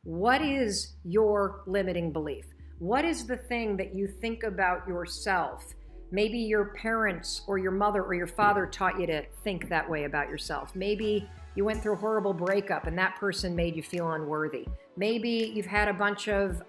What is your limiting belief? What is the thing that you think about yourself? Maybe your parents or your mother or your father taught you to think that way about yourself. Maybe you went through a horrible breakup and that person made you feel unworthy. Maybe you've had a bunch of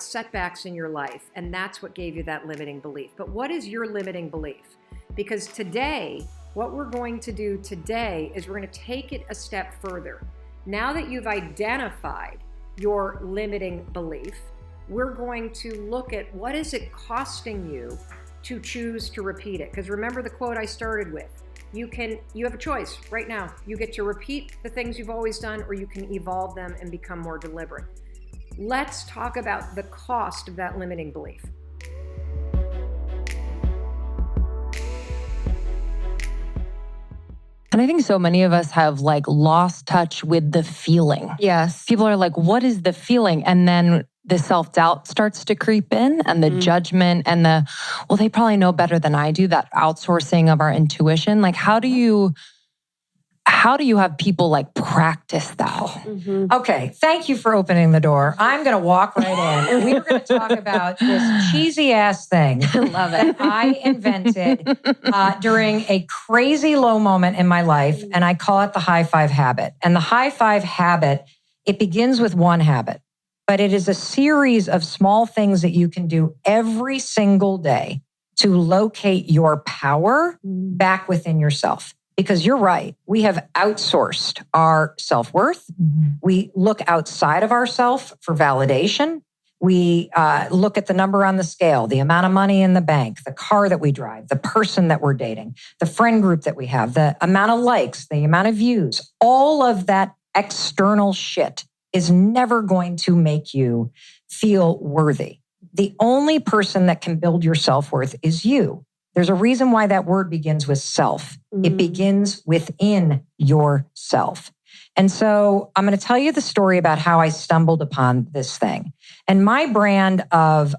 setbacks in your life and that's what gave you that limiting belief. But what is your limiting belief? Because today, what we're going to do today is we're going to take it a step further. Now that you've identified your limiting belief, we're going to look at what is it costing you to choose to repeat it. Because remember the quote I started with, you have a choice right now. You get to repeat the things you've always done, or you can evolve them and become more deliberate. Let's talk about the cost of that limiting belief. And I think so many of us have lost touch with the feeling. Yes. People are like, what is the feeling? And then the self-doubt starts to creep in, and the judgment and well, they probably know better than I do, that outsourcing of our intuition. How do you have people practice that? Mm-hmm. Okay, thank you for opening the door. I'm going to walk right in. We were going to talk about this cheesy ass thing I love it. that I invented during a crazy low moment in my life, and I call it the high five habit. And the high five habit, it begins with one habit, but it is a series of small things that you can do every single day to locate your power back within yourself. Because you're right, we have outsourced our self-worth. We look outside of ourselves for validation. We look at the number on the scale, the amount of money in the bank, the car that we drive, the person that we're dating, the friend group that we have, the amount of likes, the amount of views. All of that external shit is never going to make you feel worthy. The only person that can build your self-worth is you. There's a reason why that word begins with self. It begins within yourself. And so I'm going to tell you the story about how I stumbled upon this thing. And my brand of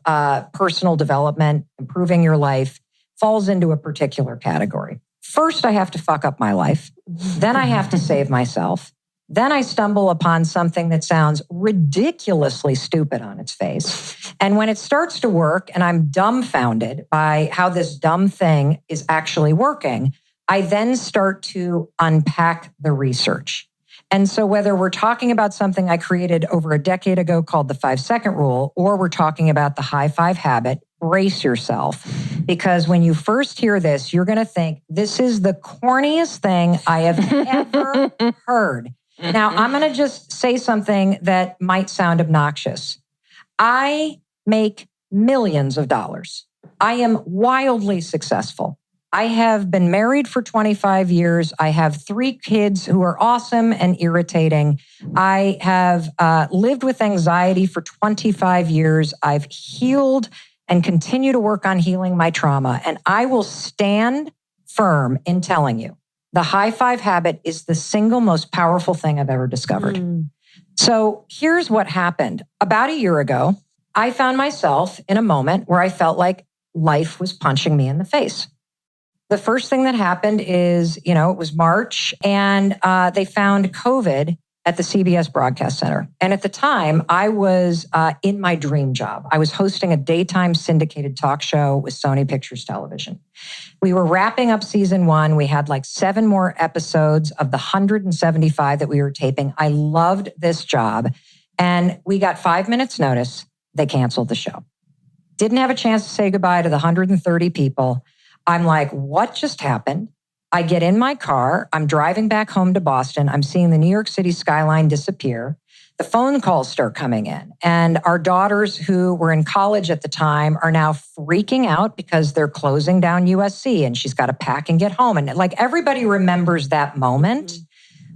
personal development, improving your life, falls into a particular category. First, I have to fuck up my life. Then I have to save myself. Then I stumble upon something that sounds ridiculously stupid on its face. And when it starts to work and I'm dumbfounded by how this dumb thing is actually working, I then start to unpack the research. And so whether we're talking about something I created over a decade ago called the 5-second rule, or we're talking about the high five habit, brace yourself. Because when you first hear this, you're going to think, this is the corniest thing I have ever heard. Now, I'm going to just say something that might sound obnoxious. I make millions of dollars. I am wildly successful. I have been married for 25 years. I have 3 kids who are awesome and irritating. I have lived with anxiety for 25 years. I've healed and continue to work on healing my trauma. And I will stand firm in telling you, the high five habit is the single most powerful thing I've ever discovered. So here's what happened. About a year ago, I found myself in a moment where I felt like life was punching me in the face. The first thing that happened is, it was March, and they found COVID at the CBS Broadcast Center. And at the time, I was in my dream job. I was hosting a daytime syndicated talk show with Sony Pictures Television. We were wrapping up season 1. We had 7 more episodes of the 175 that we were taping. I loved this job. And we got 5 minutes notice. They canceled the show. Didn't have a chance to say goodbye to the 130 people. I'm like, what just happened? I get in my car. I'm driving back home to Boston. I'm seeing the New York City skyline disappear. The phone calls start coming in. And our daughters, who were in college at the time, are now freaking out because they're closing down USC and she's got to pack and get home. And everybody remembers that moment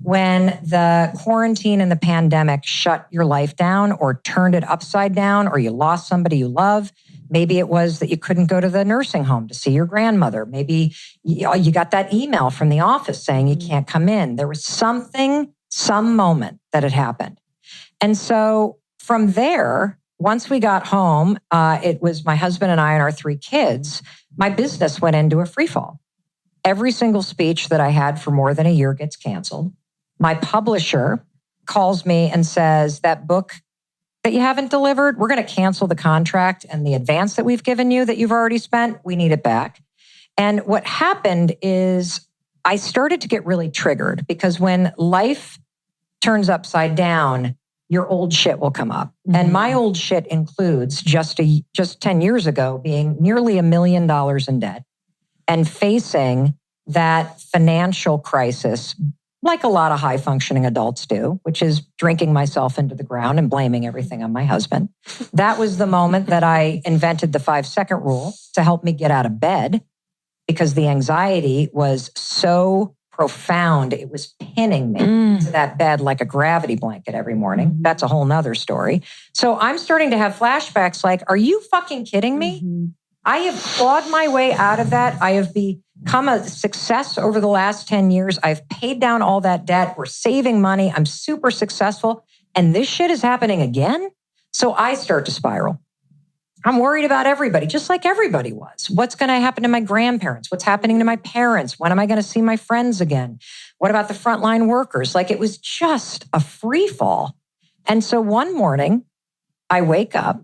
when the quarantine and the pandemic shut your life down or turned it upside down, or you lost somebody you love. Maybe it was that you couldn't go to the nursing home to see your grandmother. Maybe you got that email from the office saying you can't come in. There was some moment that had happened. And so from there, once we got home, it was my husband and I and our 3 kids. My business went into a free fall. Every single speech that I had for more than a year gets canceled. My publisher calls me and says, that book that you haven't delivered. We're going to cancel the contract and the advance that we've given you that you've already spent. We need it back. And what happened is I started to get really triggered because when life turns upside down, your old shit will come up. Mm-hmm. And my old shit includes just 10 years ago being nearly $1 million in debt and facing that financial crisis like a lot of high functioning adults do, which is drinking myself into the ground and blaming everything on my husband. That was the moment that I invented the 5-second rule to help me get out of bed because the anxiety was so profound. It was pinning me to that bed like a gravity blanket every morning. That's a whole nother story. So I'm starting to have flashbacks like, are you fucking kidding me? I have clawed my way out of that. I have become a success over the last 10 years. I've paid down all that debt. We're saving money. I'm super successful. And this shit is happening again. So I start to spiral. I'm worried about everybody, just like everybody was. What's going to happen to my grandparents? What's happening to my parents? When am I going to see my friends again? What about the frontline workers? Like it was just a free fall. And so one morning, I wake up,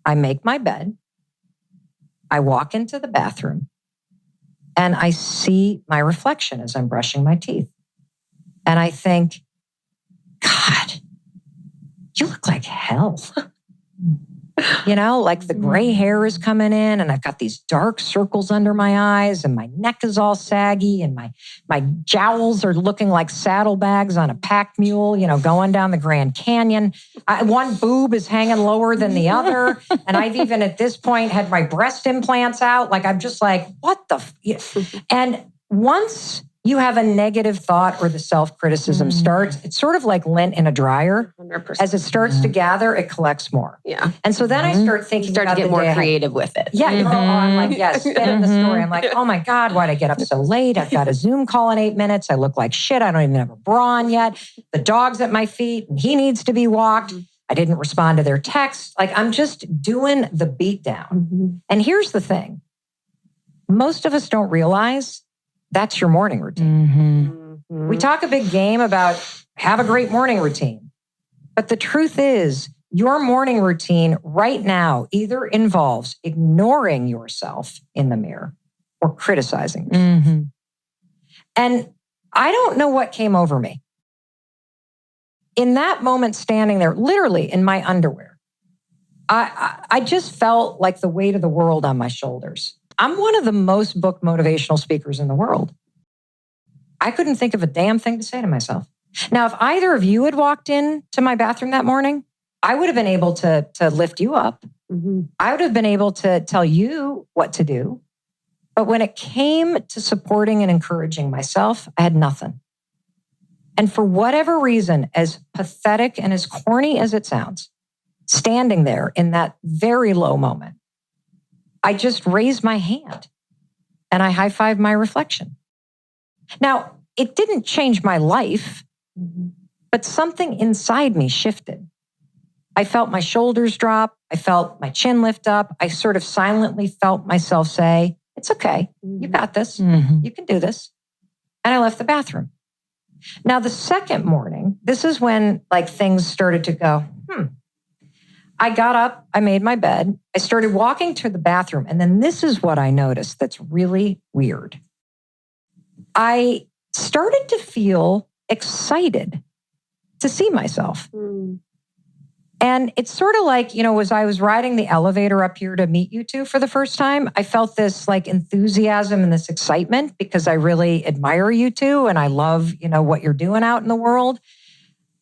I make my bed, I walk into the bathroom, and I see my reflection as I'm brushing my teeth. And I think, God, you look like hell. You know, like the gray hair is coming in and I've got these dark circles under my eyes and my neck is all saggy and my jowls are looking like saddlebags on a pack mule, you know, going down the Grand Canyon. One boob is hanging lower than the other. And I've even at this point had my breast implants out. Like, I'm just like, what the? And once you have a negative thought or the self-criticism starts, it's sort of like lint in a dryer. 100%. As it starts to gather, it collects more. Yeah. And so then I start thinking to get more creative with it. Yeah. I'm like, yes, get in the story. I'm like, oh my God, why'd I get up so late? I've got a Zoom call in 8 minutes. I look like shit. I don't even have a bra on yet. The dog's at my feet and he needs to be walked. I didn't respond to their text. Like I'm just doing the beat down. And here's the thing. Most of us don't realize that's your morning routine. We talk a big game about have a great morning routine. But the truth is, your morning routine right now either involves ignoring yourself in the mirror or criticizing yourself. And I don't know what came over me. In that moment, standing there, literally in my underwear, I just felt like the weight of the world on my shoulders. I'm one of the most booked motivational speakers in the world. I couldn't think of a damn thing to say to myself. Now, if either of you had walked into my bathroom that morning, I would have been able to lift you up. I would have been able to tell you what to do. But when it came to supporting and encouraging myself, I had nothing. And for whatever reason, as pathetic and as corny as it sounds, standing there in that very low moment, I just raised my hand and I high-fived my reflection. Now, it didn't change my life, but something inside me shifted. I felt my shoulders drop. I felt my chin lift up. I sort of silently felt myself say, it's okay. You got this. You can do this. And I left the bathroom. Now, the second morning, this is when like things started to go, I got up, I made my bed, I started walking to the bathroom, and then this is what I noticed that's really weird. I started to feel excited to see myself. And it's sort of like, you know, as I was riding the elevator up here to meet you two for the first time, I felt this like enthusiasm and this excitement because I really admire you two and I love, you know, what you're doing out in the world.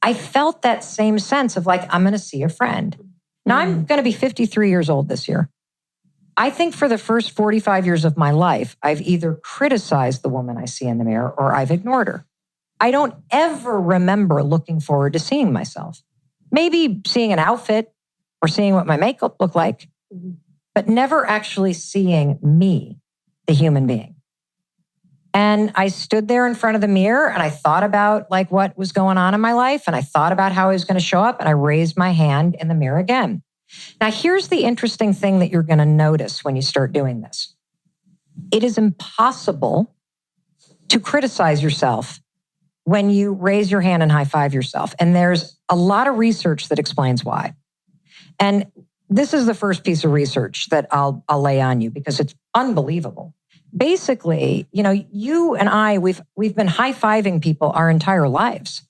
I felt that same sense of like, I'm going to see a friend. Now, I'm going to be 53 years old this year. I think for the first 45 years of my life, I've either criticized the woman I see in the mirror or I've ignored her. I don't ever remember looking forward to seeing myself. Maybe seeing an outfit or seeing what my makeup looked like, but never actually seeing me, the human being. And I stood there in front of the mirror and I thought about like what was going on in my life. And I thought about how I was going to show up and I raised my hand in the mirror again. Now, here's the interesting thing that you're going to notice when you start doing this. It is impossible to criticize yourself when you raise your hand and high five yourself. And there's a lot of research that explains why. And this is the first piece of research that I'll lay on you because it's unbelievable. Basically, you and I, we've been high-fiving people our entire lives.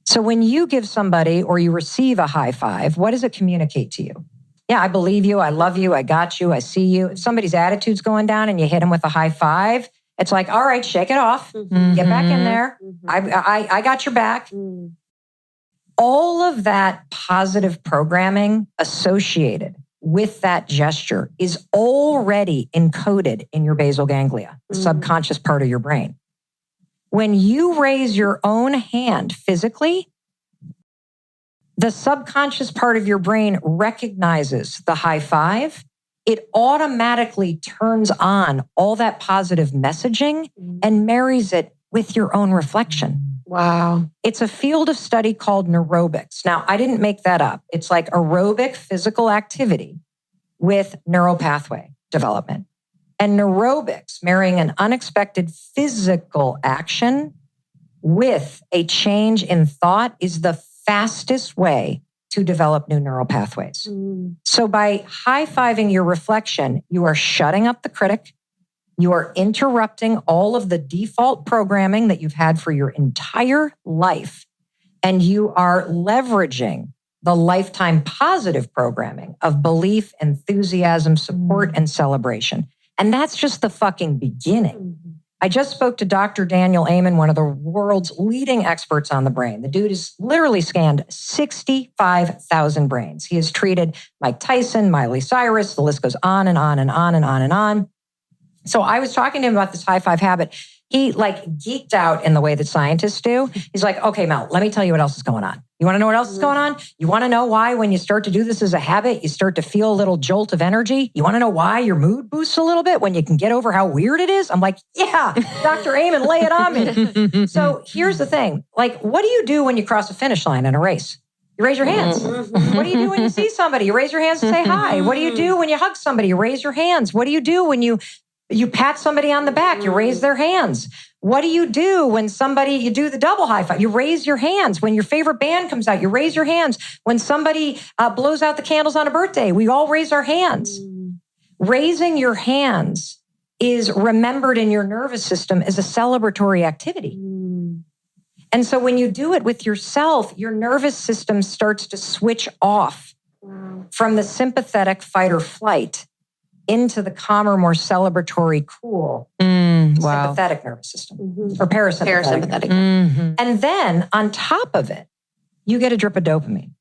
So when you give somebody or you receive a high five, what does it communicate to you? Yeah, I believe you. I love you. I got you. I see you. If somebody's attitude's going down and you hit them with a high five, it's like, all right, shake it off. Mm-hmm. Get back in there. Mm-hmm. I got your back. Mm. All of that positive programming associated with that gesture is already encoded in your basal ganglia, the subconscious part of your brain. When you raise your own hand physically, the subconscious part of your brain recognizes the high five. It automatically turns on all that positive messaging and marries it with your own reflection. Wow. It's a field of study called neurobics. Now, I didn't make that up. It's like aerobic physical activity with neural pathway development. And neurobics, marrying an unexpected physical action with a change in thought, is the fastest way to develop new neural pathways. So by high-fiving your reflection, you are shutting up the critic. You are interrupting all of the default programming that you've had for your entire life. And you are leveraging the lifetime positive programming of belief, enthusiasm, support, and celebration. And that's just the fucking beginning. I just spoke to Dr. Daniel Amen, one of the world's leading experts on the brain. The dude has literally scanned 65,000 brains. He has treated Mike Tyson, Miley Cyrus, the list goes on and on and on and on and on. So I was talking to him about this high five habit. He geeked out in the way that scientists do. He's like, okay, Mel, let me tell you what else is going on. You want to know what else is going on? You want to know why when you start to do this as a habit, you start to feel a little jolt of energy? You want to know why your mood boosts a little bit when you can get over how weird it is? I'm like, yeah, Dr. Amen, lay it on me. So here's the thing. What do you do when you cross a finish line in a race? You raise your hands. What do you do when you see somebody? You raise your hands and say hi. What do you do when you hug somebody? You raise your hands. What do you do when you pat somebody on the back? You raise their hands. What do you do when you do the double high five? You raise your hands. When your favorite band comes out, you raise your hands. When somebody blows out the candles on a birthday, we all raise our hands. Raising your hands is remembered in your nervous system as a celebratory activity. And so when you do it with yourself, your nervous system starts to switch off from the sympathetic fight or flight into the calmer, more celebratory, cool, sympathetic nervous system or parasympathetic. And then on top of it, you get a drip of dopamine.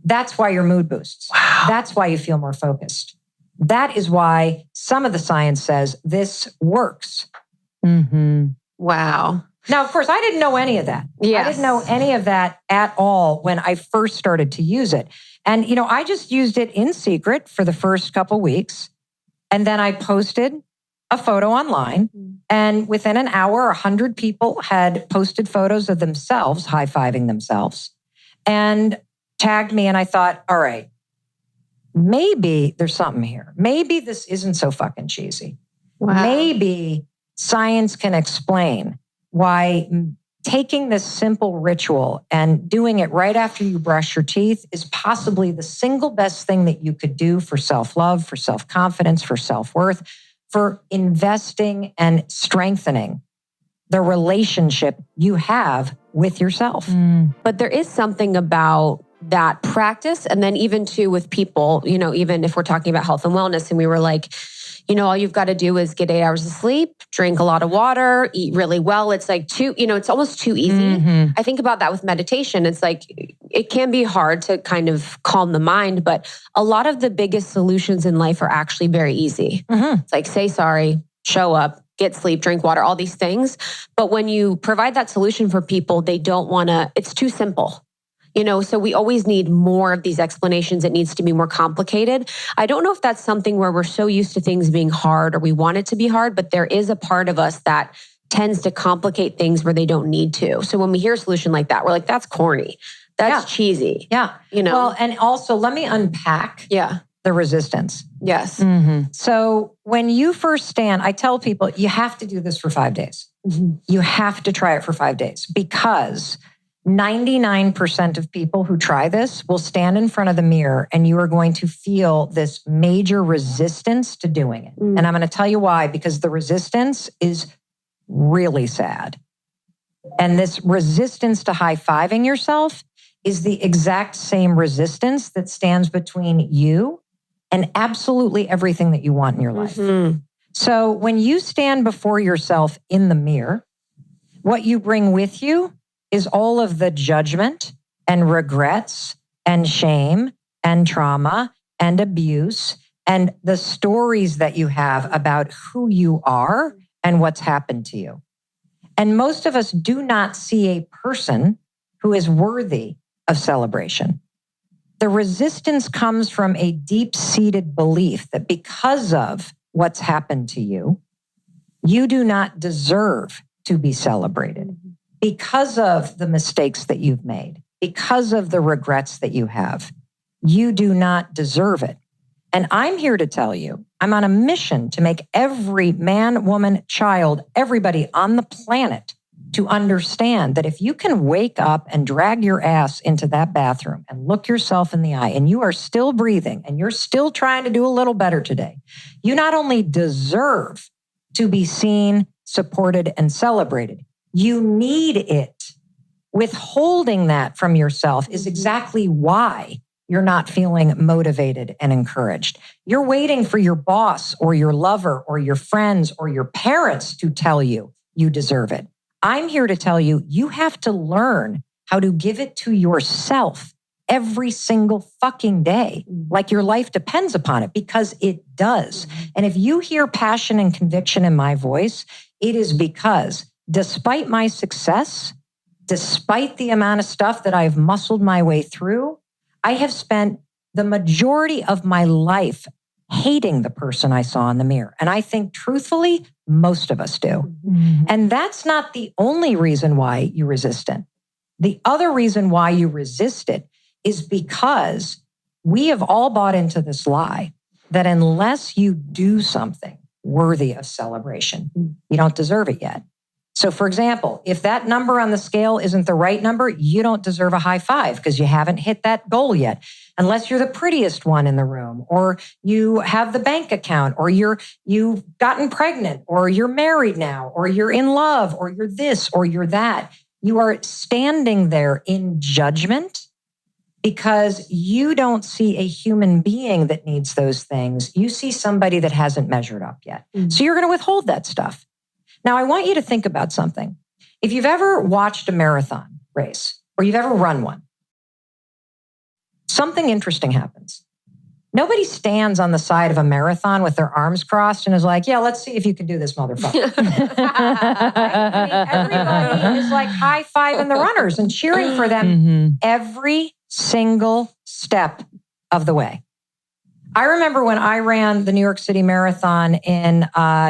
That's why your mood boosts. Wow. That's why you feel more focused. That is why some of the science says this works. Wow. Now, of course, I didn't know any of that. Yes. I didn't know any of that at all when I first started to use it. And, I just used it in secret for the first couple weeks. And then I posted a photo online. And within an hour, 100 people had posted photos of themselves, high-fiving themselves, and tagged me. And I thought, all right, maybe there's something here. Maybe this isn't so fucking cheesy. Wow. Maybe science can explain why taking this simple ritual and doing it right after you brush your teeth is possibly the single best thing that you could do for self-love, for self-confidence, for self-worth, for investing and strengthening the relationship you have with yourself. But there is something about that practice. And then even too with people, even if we're talking about health and wellness, and we were like, all you've got to do is get 8 hours of sleep, drink a lot of water, eat really well. It's it's almost too easy. I think about that with meditation. It's it can be hard to kind of calm the mind, but a lot of the biggest solutions in life are actually very easy. It's say sorry, show up, get sleep, drink water, all these things. But when you provide that solution for people, they don't want to, it's too simple. So we always need more of these explanations. It needs to be more complicated. I don't know if that's something where we're so used to things being hard or we want it to be hard, but there is a part of us that tends to complicate things where they don't need to. So when we hear a solution like that, we're like, that's corny. That's cheesy. Yeah. Well, and also let me unpack the resistance. Yes. So when you first stand, I tell people, you have to do this for 5 days. You have to try it for 5 days because 99% of people who try this will stand in front of the mirror and you are going to feel this major resistance to doing it. And I'm going to tell you why, because the resistance is really sad. And this resistance to high-fiving yourself is the exact same resistance that stands between you and absolutely everything that you want in your life. So when you stand before yourself in the mirror, what you bring with you is all of the judgment and regrets and shame and trauma and abuse and the stories that you have about who you are and what's happened to you. And most of us do not see a person who is worthy of celebration. The resistance comes from a deep-seated belief that because of what's happened to you, you do not deserve to be celebrated because of the mistakes that you've made, because of the regrets that you have. You do not deserve it. And I'm here to tell you, I'm on a mission to make every man, woman, child, everybody on the planet to understand that if you can wake up and drag your ass into that bathroom and look yourself in the eye and you are still breathing and you're still trying to do a little better today, you not only deserve to be seen, supported, and celebrated, you need it. Withholding that from yourself is exactly why you're not feeling motivated and encouraged. You're waiting for your boss or your lover or your friends or your parents to tell you you deserve it. I'm here to tell you, you have to learn how to give it to yourself every single fucking day, like your life depends upon it, because it does. And if you hear passion and conviction in my voice, it is because despite my success, despite the amount of stuff that I've muscled my way through, I have spent the majority of my life hating the person I saw in the mirror. And I think truthfully, most of us do. And that's not the only reason why you resist it. The other reason why you resist it is because we have all bought into this lie that unless you do something worthy of celebration, you don't deserve it yet. So for example, if that number on the scale isn't the right number, you don't deserve a high five because you haven't hit that goal yet. Unless you're the prettiest one in the room, or you have the bank account, or you've gotten pregnant, or you're married now, or you're in love, or you're this, or you're that. You are standing there in judgment because you don't see a human being that needs those things. You see somebody that hasn't measured up yet. So you're going to withhold that stuff. Now, I want you to think about something. If you've ever watched a marathon race, or you've ever run one, something interesting happens. Nobody stands on the side of a marathon with their arms crossed and is like, yeah, let's see if you can do this, motherfucker. Everybody is like high-fiving the runners and cheering for them every single step of the way. I remember when I ran the New York City Marathon in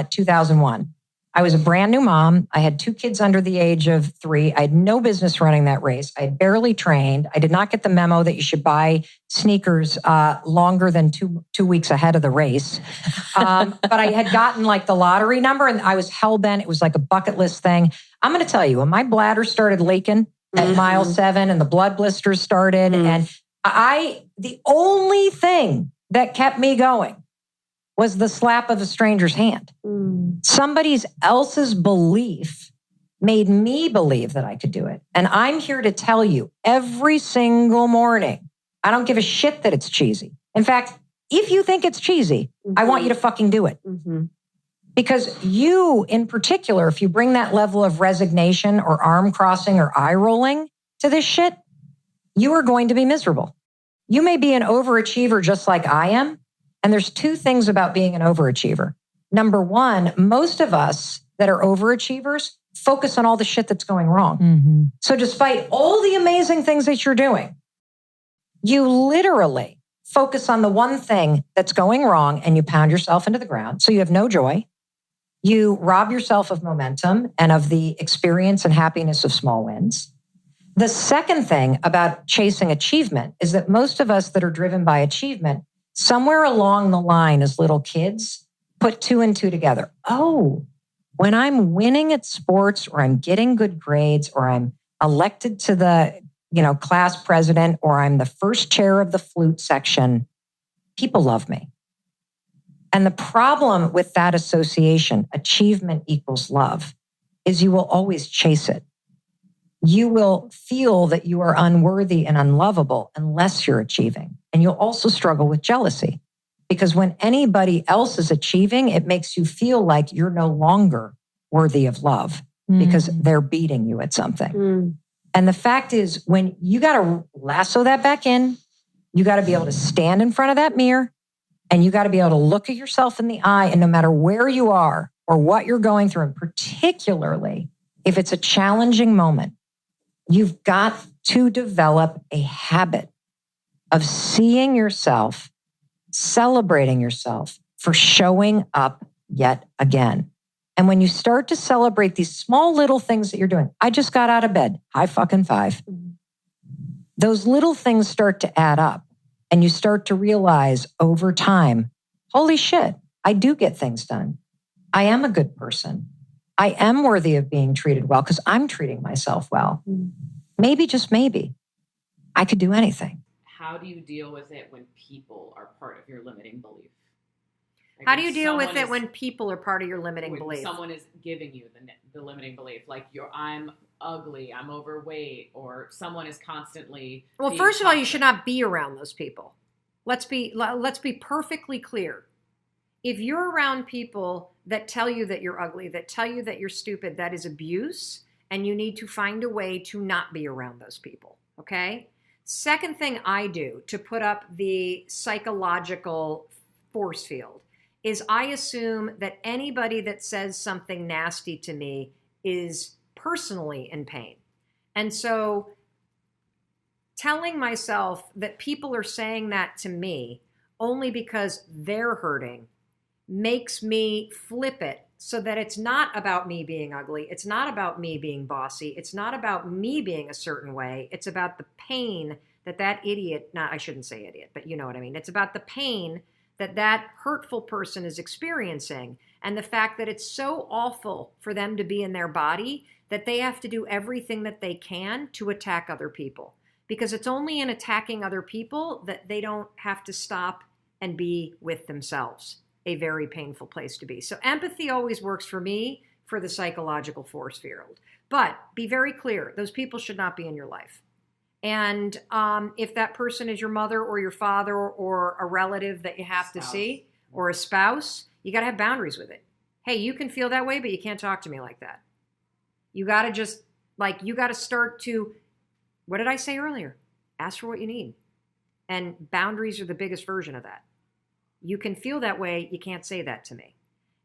2001. I was a brand new mom. I had 2 kids under the age of 3. I had no business running that race. I had barely trained. I did not get the memo that you should buy sneakers longer than two weeks ahead of the race. But I had gotten like the lottery number and I was hell-bent. It was like a bucket list thing. I'm going to tell you, when my bladder started leaking at mile 7 and the blood blisters started, and the only thing that kept me going was the slap of a stranger's hand. Somebody else's belief made me believe that I could do it. And I'm here to tell you every single morning, I don't give a shit that it's cheesy. In fact, if you think it's cheesy, I want you to fucking do it. Because you, in particular, if you bring that level of resignation or arm crossing or eye rolling to this shit, you are going to be miserable. You may be an overachiever just like I am. And there's 2 things about being an overachiever. Number 1, most of us that are overachievers focus on all the shit that's going wrong. So despite all the amazing things that you're doing, you literally focus on the one thing that's going wrong and you pound yourself into the ground. So you have no joy. You rob yourself of momentum and of the experience and happiness of small wins. The second thing about chasing achievement is that most of us that are driven by achievement somewhere along the line as little kids, put 2 and 2 together. Oh, when I'm winning at sports or I'm getting good grades or I'm elected to the, class president or I'm the first chair of the flute section, people love me. And the problem with that association, achievement equals love, is you will always chase it. You will feel that you are unworthy and unlovable unless you're achieving. And you'll also struggle with jealousy because when anybody else is achieving, it makes you feel like you're no longer worthy of love because they're beating you at something. And the fact is, when you got to lasso that back in, you got to be able to stand in front of that mirror and you got to be able to look at yourself in the eye. And no matter where you are or what you're going through, and particularly if it's a challenging moment, you've got to develop a habit of seeing yourself, celebrating yourself for showing up yet again. And when you start to celebrate these small little things that you're doing, I just got out of bed, high fucking five. Those little things start to add up and you start to realize over time, holy shit, I do get things done. I am a good person. I am worthy of being treated well because I'm treating myself well. Maybe, just maybe, I could do anything. How do you deal with it when people are part of your limiting belief? Like how do you deal with it when people are part of your limiting belief? Someone is giving you the limiting belief, like I'm ugly, I'm overweight, or someone is constantly. Well, first of all, you should not be around those people. Let's be perfectly clear. If you're around people that tell you that you're ugly, that tell you that you're stupid, that is abuse, and you need to find a way to not be around those people, okay? Second thing I do to put up the psychological force field is I assume that anybody that says something nasty to me is personally in pain. And so telling myself that people are saying that to me only because they're hurting makes me flip it so that it's not about me being ugly. It's not about me being bossy. It's not about me being a certain way. It's about the pain that idiot, I shouldn't say idiot, but you know what I mean. It's about the pain that hurtful person is experiencing and the fact that it's so awful for them to be in their body that they have to do everything that they can to attack other people. Because it's only in attacking other people that they don't have to stop and be with themselves. A very painful place to be. So empathy always works for me for the psychological force field. But be very clear, those people should not be in your life. And if that person is your mother or your father or a relative that you have to see or a spouse, you got to have boundaries with it. Hey, you can feel that way, but you can't talk to me like that. You got to just, you got to start to, what did I say earlier? Ask for what you need. And boundaries are the biggest version of that. You can feel that way. You can't say that to me.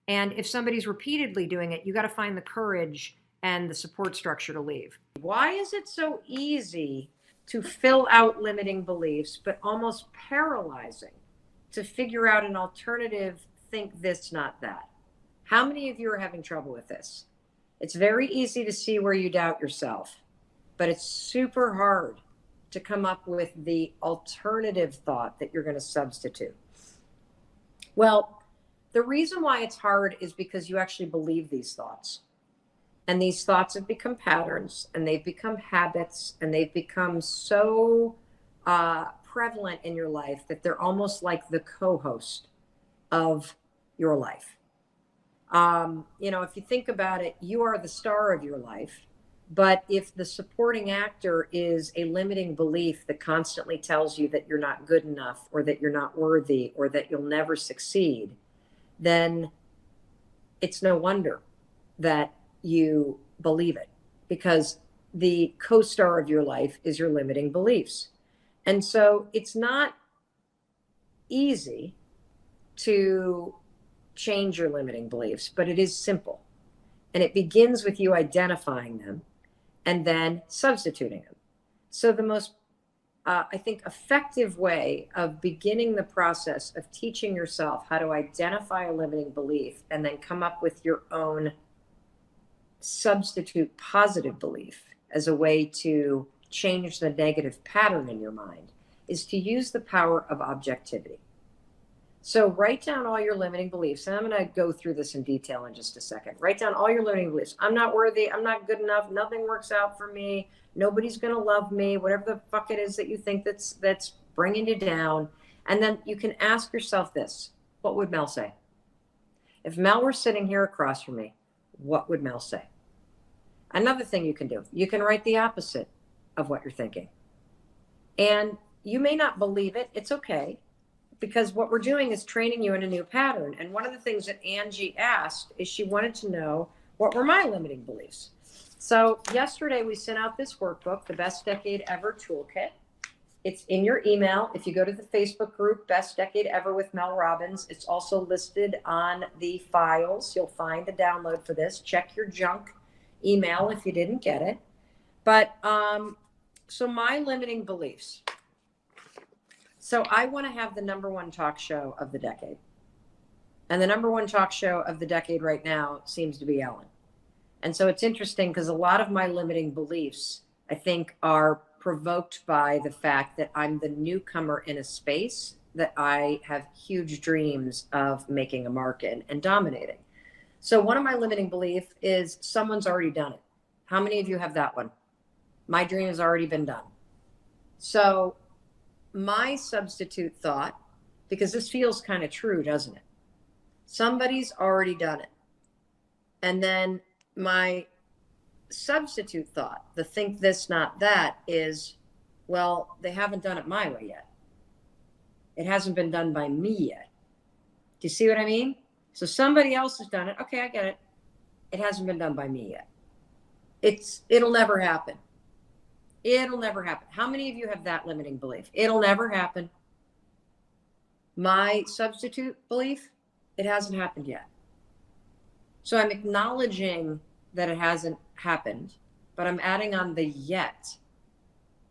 And if somebody's repeatedly doing it, you got to find the courage and the support structure to leave. Why is it so easy to fill out limiting beliefs, but almost paralyzing to figure out an alternative, think this, not that? How many of you are having trouble with this? It's very easy to see where you doubt yourself, but it's super hard to come up with the alternative thought that you're going to substitute. Well, the reason why it's hard is because you actually believe these thoughts. And these thoughts have become patterns and they've become habits and they've become so prevalent in your life that they're almost like the co-host of your life. If you think about it, you are the star of your life. But if the supporting actor is a limiting belief that constantly tells you that you're not good enough or that you're not worthy or that you'll never succeed, then it's no wonder that you believe it, because the co-star of your life is your limiting beliefs. And so it's not easy to change your limiting beliefs, but it is simple. And it begins with you identifying them and then substituting them. So the most, I think, effective way of beginning the process of teaching yourself how to identify a limiting belief and then come up with your own substitute positive belief as a way to change the negative pattern in your mind is to use the power of objectivity. So write down all your limiting beliefs. And I'm going to go through this in detail in just a second. Write down all your limiting beliefs. I'm not worthy. I'm not good enough. Nothing works out for me. Nobody's going to love me. Whatever the fuck it is that you think that's bringing you down. And then you can ask yourself this. What would Mel say? If Mel were sitting here across from me, what would Mel say? Another thing you can do, you can write the opposite of what you're thinking. And you may not believe it. It's okay. Because what we're doing is training you in a new pattern. And one of the things that Angie asked is she wanted to know, what were my limiting beliefs? So yesterday we sent out this workbook, the Best Decade Ever Toolkit. It's in your email. If you go to the Facebook group, Best Decade Ever with Mel Robbins, it's also listed on the files. You'll find the download for this. Check your junk email if you didn't get it. But so my limiting beliefs. So I want to have the number one talk show of the decade. And the number one talk show of the decade right now seems to be Ellen. And so it's interesting because a lot of my limiting beliefs, I think, are provoked by the fact that I'm the newcomer in a space that I have huge dreams of making a mark in and dominating. So one of my limiting beliefs is someone's already done it. How many of you have that one? My dream has already been done. So my substitute thought, because this feels kind of true, doesn't it? Somebody's already done it. And then my substitute thought, the think this, not that, is, well, they haven't done it my way yet. It hasn't been done by me yet. Do you see what I mean? So somebody else has done it. Okay, I get it. It hasn't been done by me yet. It'll never happen. It'll never happen. How many of you have that limiting belief? It'll never happen. My substitute belief, it hasn't happened yet. So I'm acknowledging that it hasn't happened, but I'm adding on the yet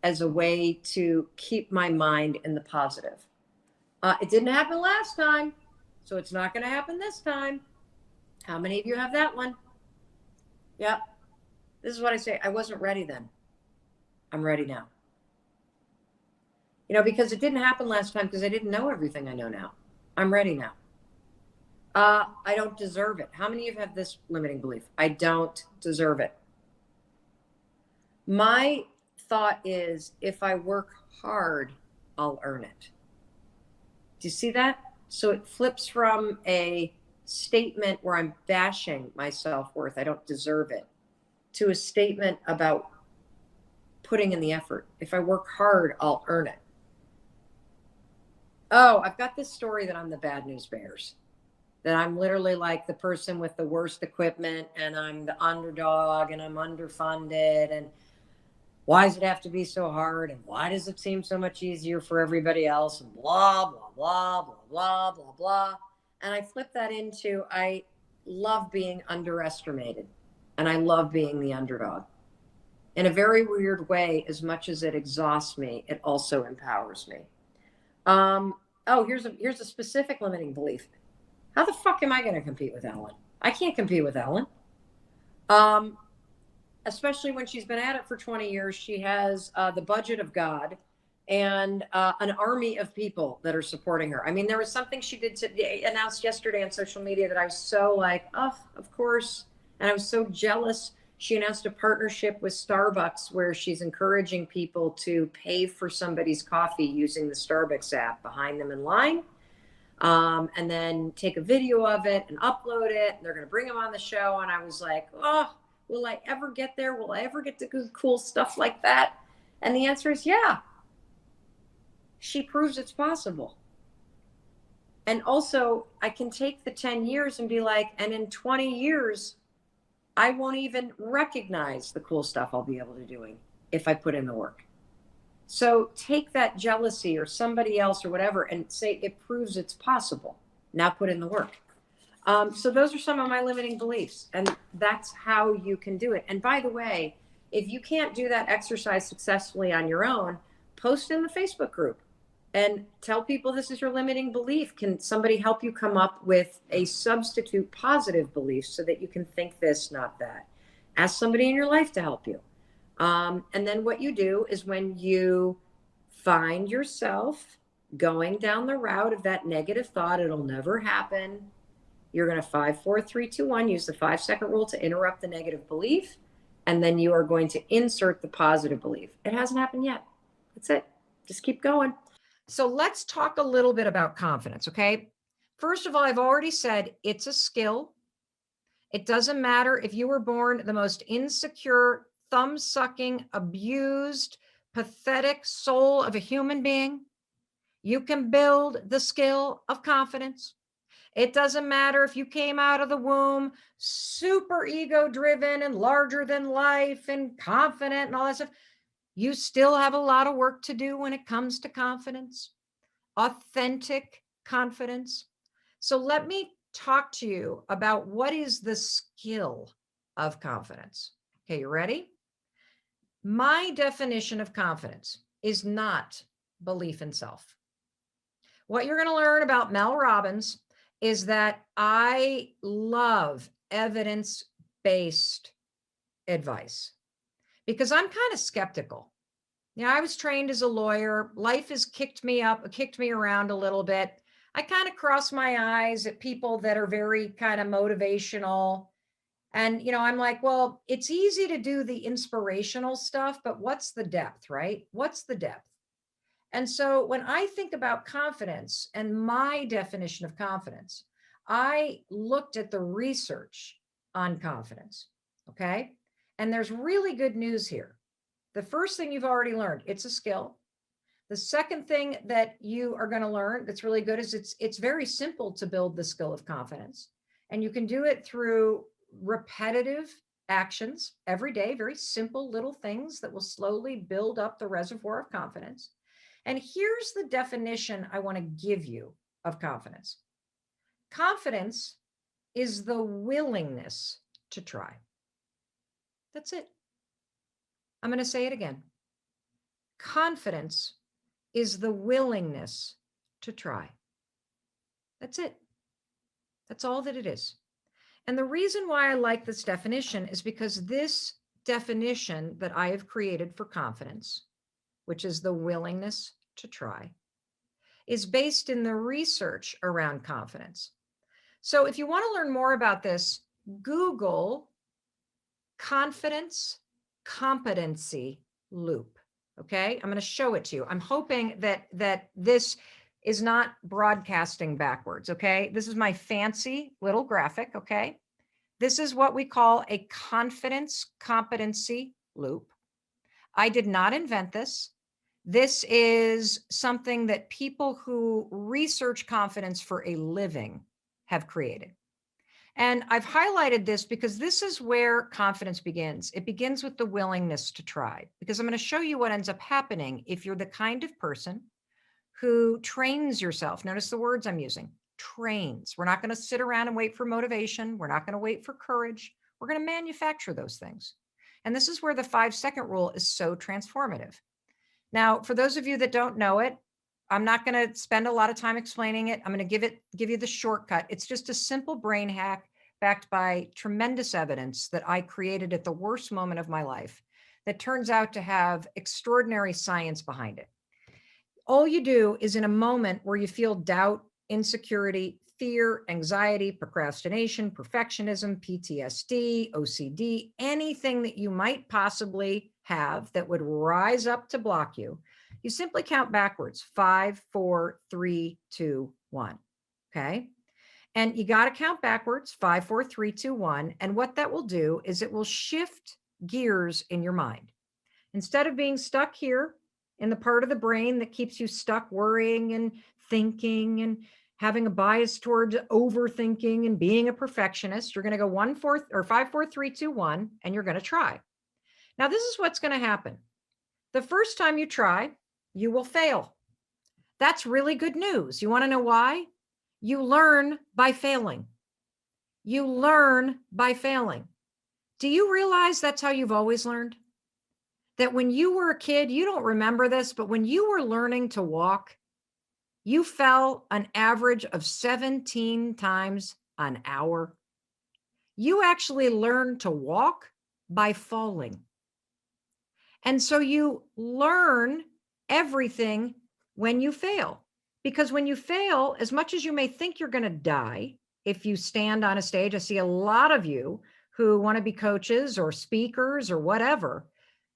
as a way to keep my mind in the positive. It didn't happen last time, so it's not going to happen this time. How many of you have that one? Yeah. This is what I say. I wasn't ready then. I'm ready now. Because it didn't happen last time because I didn't know everything I know now. I'm ready now. I don't deserve it. How many of you have this limiting belief? I don't deserve it. My thought is, if I work hard, I'll earn it. Do you see that? So it flips from a statement where I'm bashing my self-worth, I don't deserve it, to a statement about putting in the effort. If I work hard, I'll earn it. Oh, I've got this story that I'm the bad news bears, that I'm literally like the person with the worst equipment, and I'm the underdog, and I'm underfunded, and why does it have to be so hard, and why does it seem so much easier for everybody else, and blah, blah, blah, blah, blah, blah, blah. And I flip that into, I love being underestimated, and I love being the underdog. In a very weird way, as much as it exhausts me, it also empowers me. Here's a specific limiting belief. How the fuck am I going to compete with Ellen? I can't compete with Ellen. Especially when she's been at it for 20 years. She has the budget of God and an army of people that are supporting her. I mean, there was something she did announced yesterday on social media that I was so like, oh, of course. And I was so jealous. She announced a partnership with Starbucks where she's encouraging people to pay for somebody's coffee using the Starbucks app behind them in line, and then take a video of it and upload it. And they're going to bring them on the show. And I was like, oh, will I ever get there? Will I ever get to do cool stuff like that? And the answer is yeah. She proves it's possible. And also, I can take the 10 years and be like, and in 20 years, I won't even recognize the cool stuff I'll be able to do if I put in the work. So take that jealousy or somebody else or whatever and say it proves it's possible. Now put in the work. So those are some of my limiting beliefs, and that's how you can do it. And by the way, if you can't do that exercise successfully on your own, post in the Facebook group and tell people this is your limiting belief. Can somebody help you come up with a substitute positive belief so that you can think this, not that? Ask somebody in your life to help you. And then what you do is when you find yourself going down the route of that negative thought, it'll never happen. You're going to 5, 4, 3, 2, 1, use the 5-second rule to interrupt the negative belief. And then you are going to insert the positive belief. It hasn't happened yet. That's it. Just keep going. So let's talk a little bit about confidence, okay? First of all, I've already said it's a skill. It doesn't matter if you were born the most insecure, thumb-sucking, abused, pathetic soul of a human being. You can build the skill of confidence. It doesn't matter if you came out of the womb super ego-driven and larger than life and confident and all that stuff. You still have a lot of work to do when it comes to confidence, authentic confidence. So let me talk to you about what is the skill of confidence. Okay, you ready? My definition of confidence is not belief in self. What you're going to learn about Mel Robbins is that I love evidence-based advice because I'm kind of skeptical. I was trained as a lawyer. Life has kicked me around a little bit. I kind of cross my eyes at people that are very kind of motivational. And, I'm like, well, it's easy to do the inspirational stuff, but what's the depth, right? What's the depth? And so when I think about confidence and my definition of confidence, I looked at the research on confidence, okay? And there's really good news here. The first thing you've already learned, it's a skill. The second thing that you are going to learn that's really good is it's very simple to build the skill of confidence. And you can do it through repetitive actions every day, very simple little things that will slowly build up the reservoir of confidence. And here's the definition I want to give you of confidence. Confidence is the willingness to try. That's it. I'm going to say it again. Confidence is the willingness to try. That's it. That's all that it is. And the reason why I like this definition is because this definition that I have created for confidence, which is the willingness to try, is based in the research around confidence. So if you want to learn more about this, Google confidence competency loop. Okay, I'm going to show it to you. I'm hoping that this is not broadcasting backwards. Okay, this is my fancy little graphic. Okay, this is what we call a confidence competency loop. I did not invent this. This is something that people who research confidence for a living have created. And I've highlighted this because this is where confidence begins. It begins with the willingness to try, because I'm going to show you what ends up happening if you're the kind of person who trains yourself. Notice the words I'm using, trains. We're not going to sit around and wait for motivation. We're not going to wait for courage. We're going to manufacture those things. And this is where the 5-second rule is so transformative. Now, for those of you that don't know it, I'm not going to spend a lot of time explaining it. I'm going to give you the shortcut. It's just a simple brain hack backed by tremendous evidence that I created at the worst moment of my life that turns out to have extraordinary science behind it. All you do is in a moment where you feel doubt, insecurity, fear, anxiety, procrastination, perfectionism, PTSD, OCD, anything that you might possibly have that would rise up to block you, you simply count backwards, 5, 4, 3, 2, 1. Okay. And you got to count backwards, 5, 4, 3, 2, 1. And what that will do is it will shift gears in your mind. Instead of being stuck here in the part of the brain that keeps you stuck worrying and thinking and having a bias towards overthinking and being a perfectionist, you're going to go 1, 4, or 5, 4, 3, 2, 1, and you're going to try. Now, this is what's going to happen. The first time you try, you will fail. That's really good news. You want to know why? You learn by failing. You learn by failing. Do you realize that's how you've always learned? That when you were a kid, you don't remember this, but when you were learning to walk, you fell an average of 17 times an hour. You actually learned to walk by falling. And so you learn everything when you fail. Because when you fail, as much as you may think you're going to die, if you stand on a stage, I see a lot of you who want to be coaches or speakers or whatever.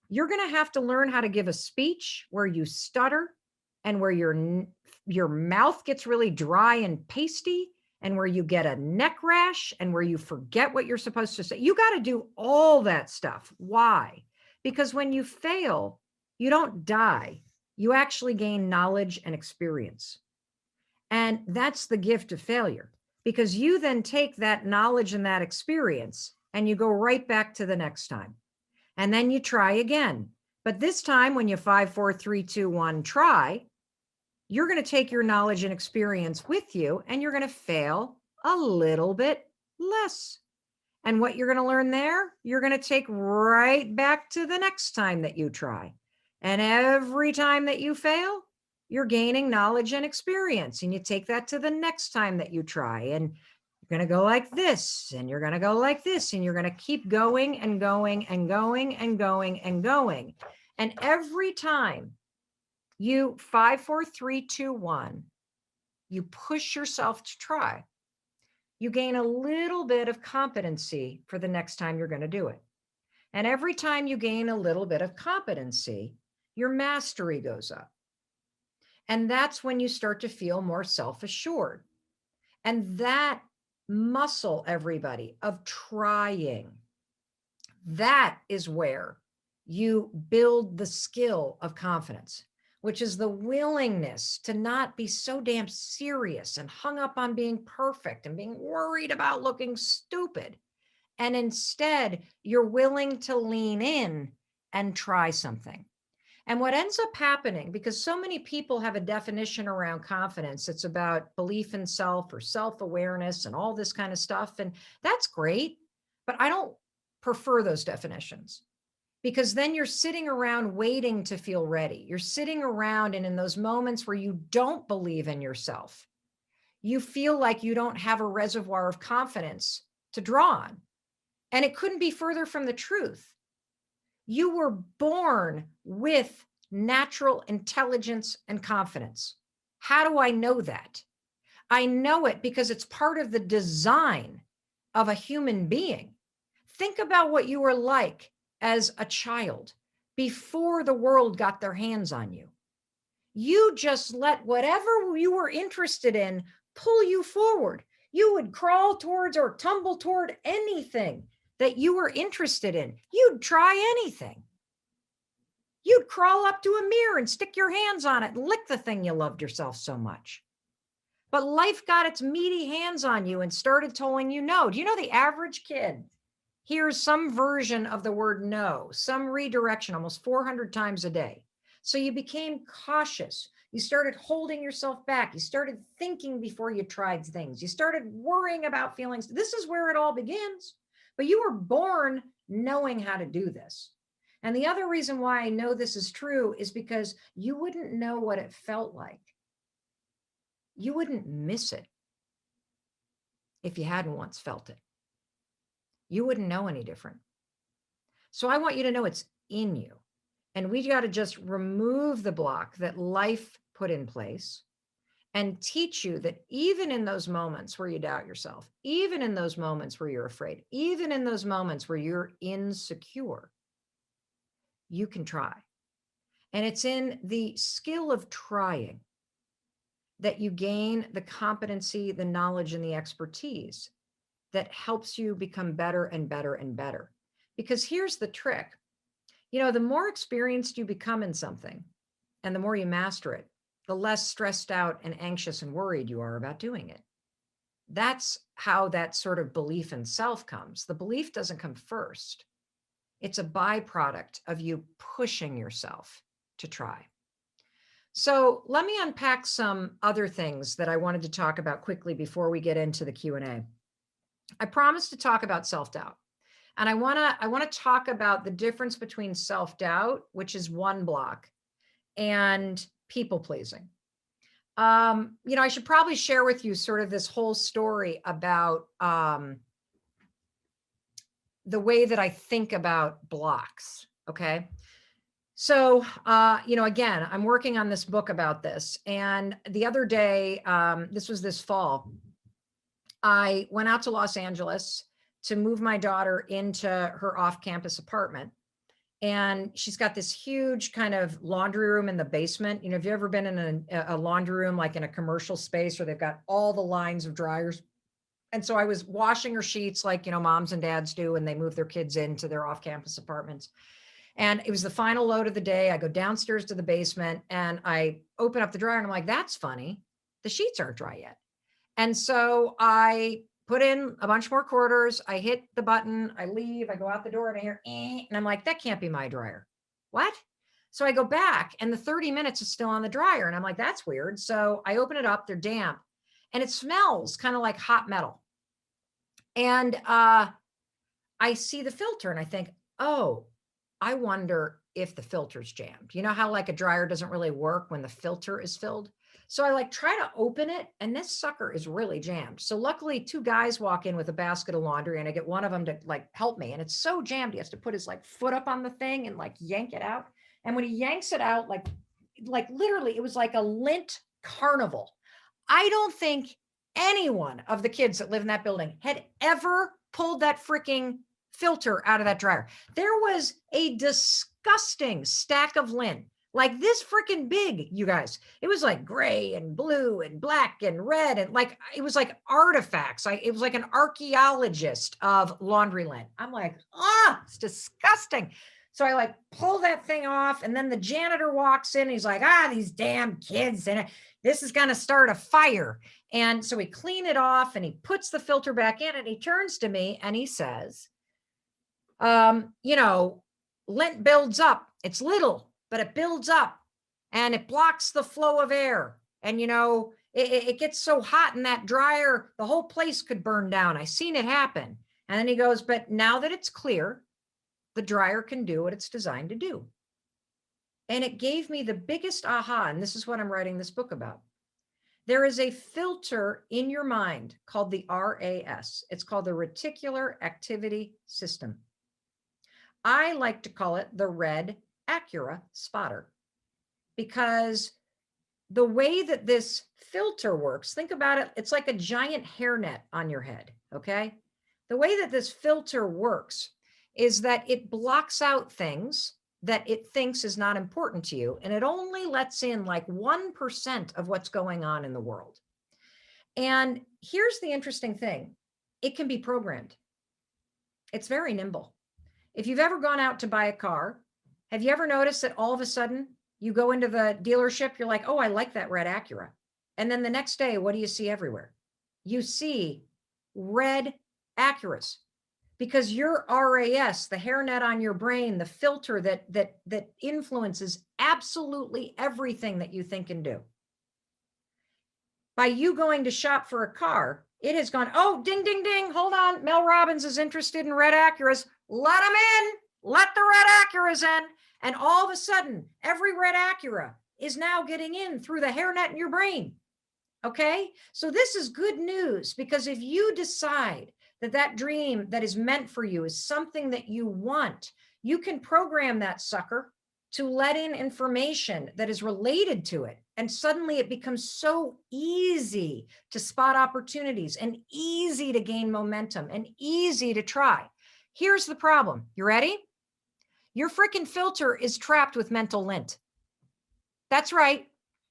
You're going to have to learn how to give a speech where you stutter and where your mouth gets really dry and pasty and where you get a neck rash and where you forget what you're supposed to say. You got to do all that stuff. Why? Because when you fail, you don't die. You actually gain knowledge and experience. And that's the gift of failure, because you then take that knowledge and that experience and you go right back to the next time. And then you try again. But this time, when you 5, 4, 3, 2, 1, try, you're going to take your knowledge and experience with you, and you're going to fail a little bit less. And what you're going to learn there, you're going to take right back to the next time that you try. And every time that you fail, you're gaining knowledge and experience. And you take that to the next time that you try. And you're going to go like this, and you're going to go like this, and you're going to keep going and going and going and going and going. And every time you 5, 4, 3, 2, 1, you push yourself to try, you gain a little bit of competency for the next time you're going to do it. And every time you gain a little bit of competency, your mastery goes up. And that's when you start to feel more self-assured. And that muscle, everybody, of trying, that is where you build the skill of confidence, which is the willingness to not be so damn serious and hung up on being perfect and being worried about looking stupid. And instead, you're willing to lean in and try something. And what ends up happening, because so many people have a definition around confidence, it's about belief in self or self-awareness and all this kind of stuff. And that's great, but I don't prefer those definitions, because then you're sitting around waiting to feel ready. You're sitting around, and in those moments where you don't believe in yourself, you feel like you don't have a reservoir of confidence to draw on. And it couldn't be further from the truth. You were born with natural intelligence and confidence. How do I know that? I know it because it's part of the design of a human being. Think about what you were like as a child before the world got their hands on you. You just let whatever you were interested in pull you forward. You would crawl towards or tumble toward anything that you were interested in. You'd try anything. You'd crawl up to a mirror and stick your hands on it and lick the thing you loved yourself so much. But life got its meaty hands on you and started telling you no. Do you know the average kid hears some version of the word no, some redirection almost 400 times a day? So you became cautious. You started holding yourself back. You started thinking before you tried things. You started worrying about feelings. This is where it all begins. But you were born knowing how to do this. And the other reason why I know this is true is because you wouldn't know what it felt like. You wouldn't miss it if you hadn't once felt it. You wouldn't know any different. So I want you to know it's in you. And we got to just remove the block that life put in place and teach you that even in those moments where you doubt yourself, even in those moments where you're afraid, even in those moments where you're insecure, you can try. And it's in the skill of trying that you gain the competency, the knowledge, and the expertise that helps you become better and better and better. Because here's the trick. You know, the more experienced you become in something and the more you master it, the less stressed out and anxious and worried you are about doing it. That's how that sort of belief in self comes. The belief doesn't come first. It's a byproduct of you pushing yourself to try. So let me unpack some other things that I wanted to talk about quickly before we get into the Q&A. I promised to talk about self-doubt. And I want to talk about the difference between self-doubt, which is one block, and people-pleasing. I should probably share with you sort of this whole story about the way that I think about blocks. Okay. So, again, I'm working on this book about this. And the other day, this was this fall, I went out to Los Angeles to move my daughter into her off-campus apartment. And she's got this huge kind of laundry room in the basement. Have you ever been in a laundry room, like in a commercial space where they've got all the lines of dryers? And so I was washing her sheets like, moms and dads do when they move their kids into their off-campus apartments. And it was the final load of the day. I go downstairs to the basement and I open up the dryer and I'm like, that's funny. The sheets aren't dry yet. And so I put in a bunch more quarters. I hit the button. I leave. I go out the door and I hear, and I'm like, that can't be my dryer. What? So I go back and the 30 minutes is still on the dryer. And I'm like, that's weird. So I open it up. They're damp and it smells kind of like hot metal. And I see the filter and I think, oh, I wonder if the filter's jammed. You know how like a dryer doesn't really work when the filter is filled? So I try to open it and this sucker is really jammed. So luckily 2 guys walk in with a basket of laundry and I get one of them to help me. And it's so jammed. He has to put his foot up on the thing and yank it out. And when he yanks it out, literally it was like a lint carnival. I don't think anyone of the kids that live in that building had ever pulled that freaking filter out of that dryer. There was a disgusting stack of lint, like this freaking big, you guys. It was like gray and blue and black and red. And it was like artifacts. It was like an archaeologist of laundry lint. I'm like, it's disgusting. So I pull that thing off. And then the janitor walks in and he's like, these damn kids. And this is going to start a fire. And so we clean it off and he puts the filter back in and he turns to me and he says, lint builds up. It's little, but it builds up and it blocks the flow of air. And, it gets so hot in that dryer, the whole place could burn down. I seen it happen. And then he goes, but now that it's clear, the dryer can do what it's designed to do. And it gave me the biggest aha. And this is what I'm writing this book about. There is a filter in your mind called the RAS. It's called the Reticular Activity System. I like to call it the red Acura spotter because the way that this filter works, think about it, it's like a giant hairnet on your head, okay? The way that this filter works is that it blocks out things that it thinks is not important to you, and it only lets in 1% of what's going on in the world. And here's the interesting thing. It can be programmed. It's very nimble. If you've ever gone out to buy a car, have you ever noticed that all of a sudden you go into the dealership, you're like, oh, I like that red Acura. And then the next day, what do you see everywhere? You see red Acuras because your RAS, the hairnet on your brain, the filter that influences absolutely everything that you think and do. By you going to shop for a car, it has gone, oh, ding, ding, ding. Hold on. Mel Robbins is interested in red Acuras. Let them in. Let the red Acuras in. And all of a sudden, every red Acura is now getting in through the hairnet in your brain. Okay? So this is good news because if you decide that dream that is meant for you is something that you want, you can program that sucker to let in information that is related to it. And suddenly it becomes so easy to spot opportunities and easy to gain momentum and easy to try. Here's the problem. You ready? Your freaking filter is trapped with mental lint. That's right.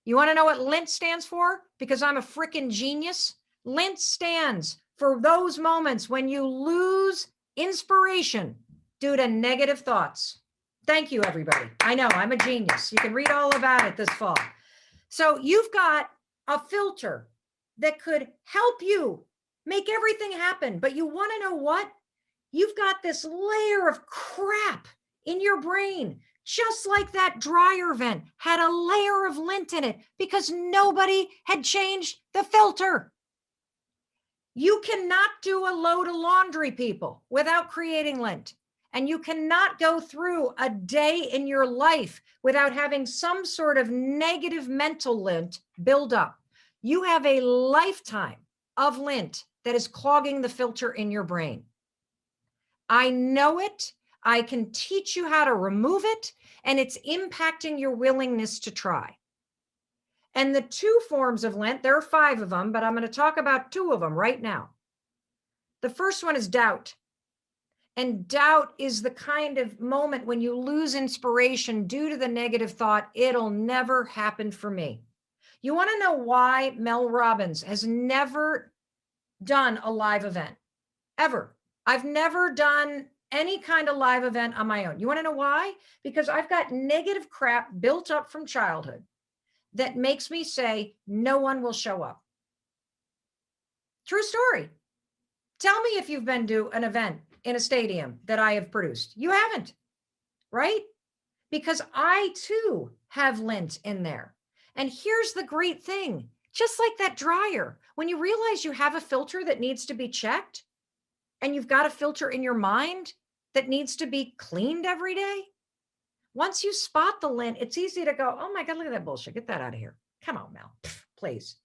You want to know what lint stands for? Because I'm a freaking genius. Lint stands for those moments when you lose inspiration due to negative thoughts. Thank you, everybody. I know I'm a genius. You can read all about it this fall. So you've got a filter that could help you make everything happen. But you want to know what? You've got this layer of crap in your brain, just like that dryer vent had a layer of lint in it because nobody had changed the filter. You cannot do a load of laundry, people, without creating lint. And you cannot go through a day in your life without having some sort of negative mental lint build up. You have a lifetime of lint that is clogging the filter in your brain. I know it. I can teach you how to remove it, and it's impacting your willingness to try. And the 2 forms of Lent, there are 5 of them, but I'm going to talk about 2 of them right now. The first one is doubt. And doubt is the kind of moment when you lose inspiration due to the negative thought, it'll never happen for me. You want to know why Mel Robbins has never done a live event? Ever. I've never done any kind of live event on my own. You want to know why? Because I've got negative crap built up from childhood that makes me say, no one will show up. True story. Tell me if you've been to an event in a stadium that I have produced. You haven't, right? Because I too have lint in there. And here's the great thing, just like that dryer, when you realize you have a filter that needs to be checked and you've got a filter in your mind that needs to be cleaned every day, once you spot the lint, it's easy to go, oh my God, look at that bullshit. Get that out of here. Come on, Mel, please.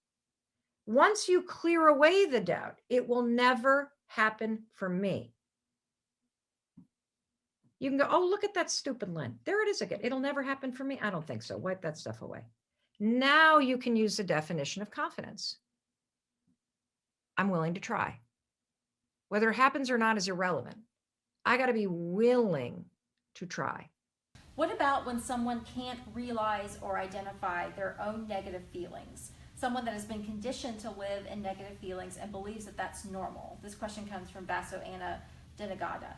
Once you clear away the doubt, it will never happen for me. You can go, oh, look at that stupid lint. There it is again. It'll never happen for me. I don't think so. Wipe that stuff away. Now you can use the definition of confidence. I'm willing to try. Whether it happens or not is irrelevant. I got to be willing to try. What about when someone can't realize or identify their own negative feelings? Someone that has been conditioned to live in negative feelings and believes that that's normal. This question comes from Basso Anna Denegada.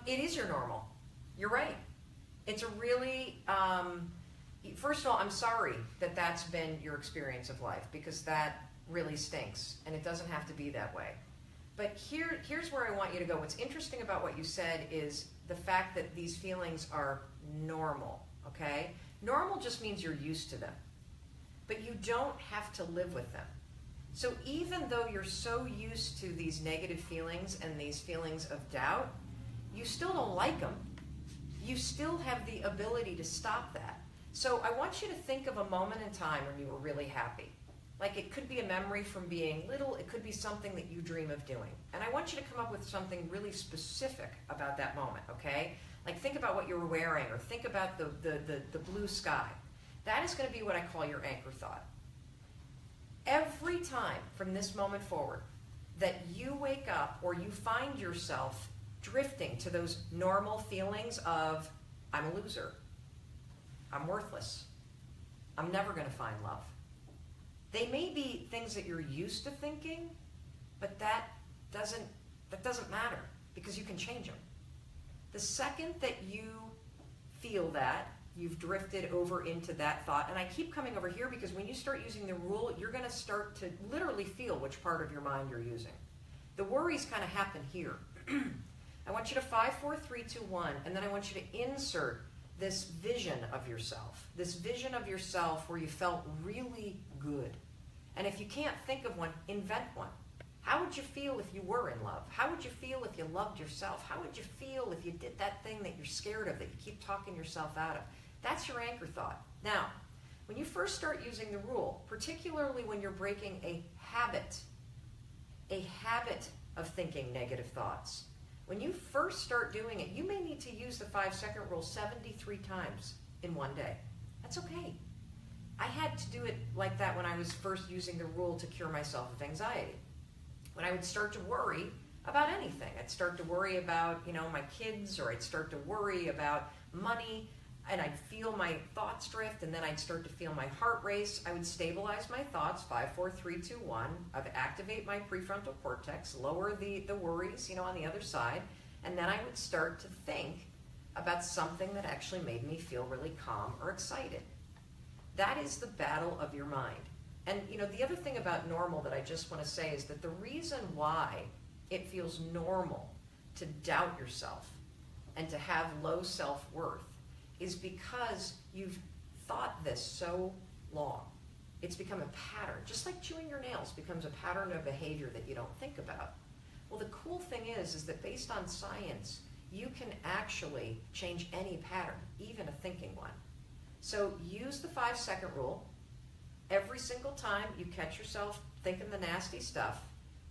It is your normal. You're right. It's a really, first of all, I'm sorry that that's been your experience of life, because that really stinks and it doesn't have to be that way. But here's where I want you to go. What's interesting about what you said is the fact that these feelings are normal, okay? Normal just means you're used to them, but you don't have to live with them. So even though you're so used to these negative feelings and these feelings of doubt, you still don't like them. You still have the ability to stop that. So I want you to think of a moment in time when you were really happy. Like, it could be a memory from being little, it could be something that you dream of doing. And I want you to come up with something really specific about that moment, okay? Like, think about what you were wearing, or think about the blue sky. That is going to be what I call your anchor thought. Every time from this moment forward that you wake up or you find yourself drifting to those normal feelings of, I'm a loser, I'm worthless, I'm never going to find love. They may be things that you're used to thinking, but that doesn't matter, because you can change them. The second that you feel that, you've drifted over into that thought, and I keep coming over here because when you start using the rule, you're going to start to literally feel which part of your mind you're using. The worries kind of happen here. I want you to 5, 4, 3, 2, 1, and then I want you to insert this vision of yourself where you felt really good. And if you can't think of one, invent one. How would you feel if you were in love? How would you feel if you loved yourself? How would you feel if you did that thing that you're scared of, that you keep talking yourself out of? That's your anchor thought. Now, when you first start using the rule, particularly when you're breaking a habit of thinking negative thoughts, when you first start doing it, you may need to use the 5-second rule 73 times in one day. That's okay. I had to do it like that when I was first using the rule to cure myself of anxiety. When I would start to worry about anything, I'd start to worry about, my kids, or I'd start to worry about money, and I'd feel my thoughts drift, and then I'd start to feel my heart race. I would stabilize my thoughts, 5, 4, 3, 2, 1. I'd activate my prefrontal cortex, lower the worries, on the other side, and then I would start to think about something that actually made me feel really calm or excited. That is the battle of your mind. And, the other thing about normal that I just want to say is that the reason why it feels normal to doubt yourself and to have low self-worth is because you've thought this so long. It's become a pattern, just like chewing your nails becomes a pattern of behavior that you don't think about. Well, the cool thing is that based on science, you can actually change any pattern, even a thinking one. So use the 5-second rule. Every single time you catch yourself thinking the nasty stuff,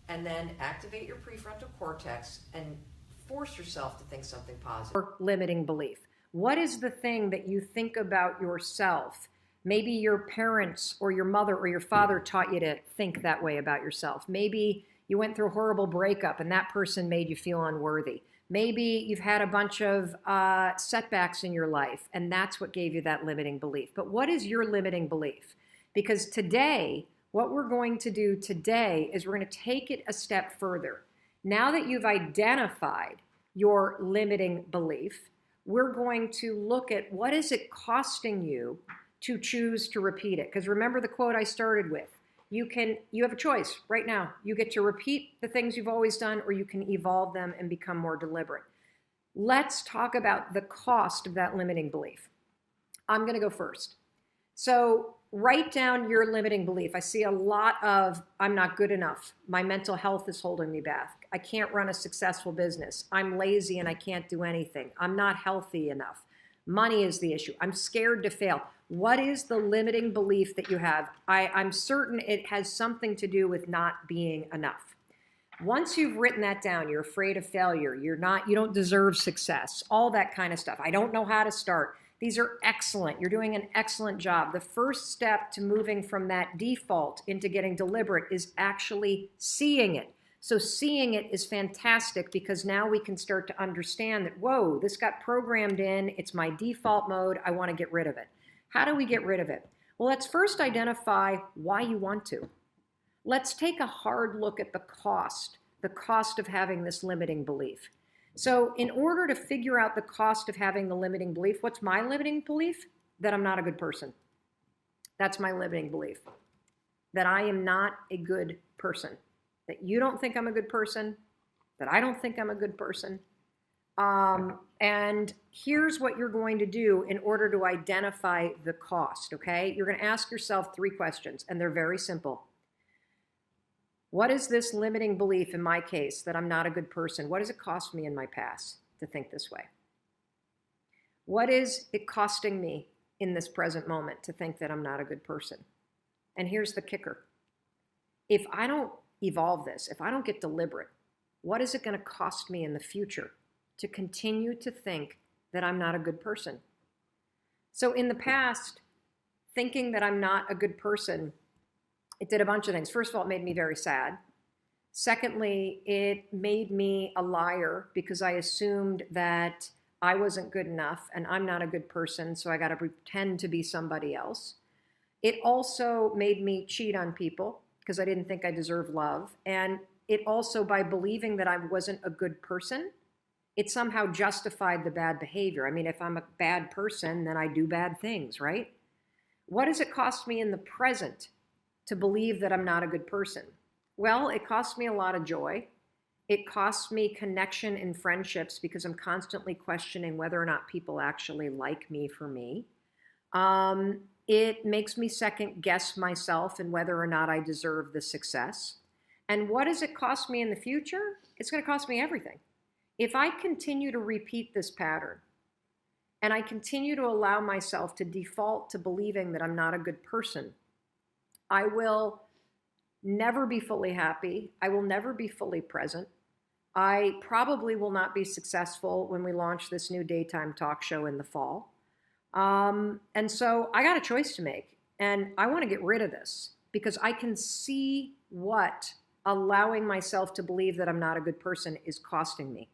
and then activate your prefrontal cortex and Force yourself to think something positive. Or limiting belief. What is the thing that you think about yourself? Maybe your parents or your mother or your father taught you to think that way about yourself. Maybe you went through a horrible breakup and that person made you feel unworthy. Maybe you've had a bunch of setbacks in your life and that's what gave you that limiting belief. But what is your limiting belief? Because today, what we're going to do today is we're going to take it a step further. Now that you've identified your limiting belief, we're going to look at what is it costing you to choose to repeat it. Because remember the quote I started with. You have a choice right now. You get to repeat the things you've always done, or you can evolve them and become more deliberate. Let's talk about the cost of that limiting belief. I'm going to go first. So write down your limiting belief. I see a lot of, I'm not good enough. My mental health is holding me back. I can't run a successful business. I'm lazy and I can't do anything. I'm not healthy enough. Money is the issue. I'm scared to fail. What is the limiting belief that you have? I'm certain it has something to do with not being enough. Once you've written that down, you're afraid of failure. You don't deserve success, all that kind of stuff. I don't know how to start. These are excellent. You're doing an excellent job. The first step to moving from that default into getting deliberate is actually seeing it. So seeing it is fantastic because now we can start to understand that, whoa, this got programmed in. It's my default mode. I want to get rid of it. How do we get rid of it? Well, let's first identify why you want to. Let's take a hard look at the cost of having this limiting belief. So in order to figure out the cost of having the limiting belief, what's my limiting belief? That I'm not a good person. That's my limiting belief. That I am not a good person. That you don't think I'm a good person. That I don't think I'm a good person. And here's what you're going to do in order to identify the cost, okay? You're going to ask yourself 3 questions, and they're very simple. What is this limiting belief in my case that I'm not a good person? What does it cost me in my past to think this way? What is it costing me in this present moment to think that I'm not a good person? And here's the kicker. If I don't evolve this, if I don't get deliberate, what is it going to cost me in the future to continue to think that I'm not a good person? So in the past, thinking that I'm not a good person, it did a bunch of things. First of all, it made me very sad. Secondly, it made me a liar because I assumed that I wasn't good enough and I'm not a good person, so I got to pretend to be somebody else. It also made me cheat on people because I didn't think I deserved love. And it also, by believing that I wasn't a good person, it somehow justified the bad behavior. I mean, if I'm a bad person, then I do bad things, right? What does it cost me in the present to believe that I'm not a good person? Well, it costs me a lot of joy. It costs me connection in friendships because I'm constantly questioning whether or not people actually like me for me. It makes me second guess myself and whether or not I deserve the success. And what does it cost me in the future? It's going to cost me everything. If I continue to repeat this pattern and I continue to allow myself to default to believing that I'm not a good person, I will never be fully happy. I will never be fully present. I probably will not be successful when we launch this new daytime talk show in the fall. And so I got a choice to make, and I want to get rid of this because I can see what allowing myself to believe that I'm not a good person is costing me.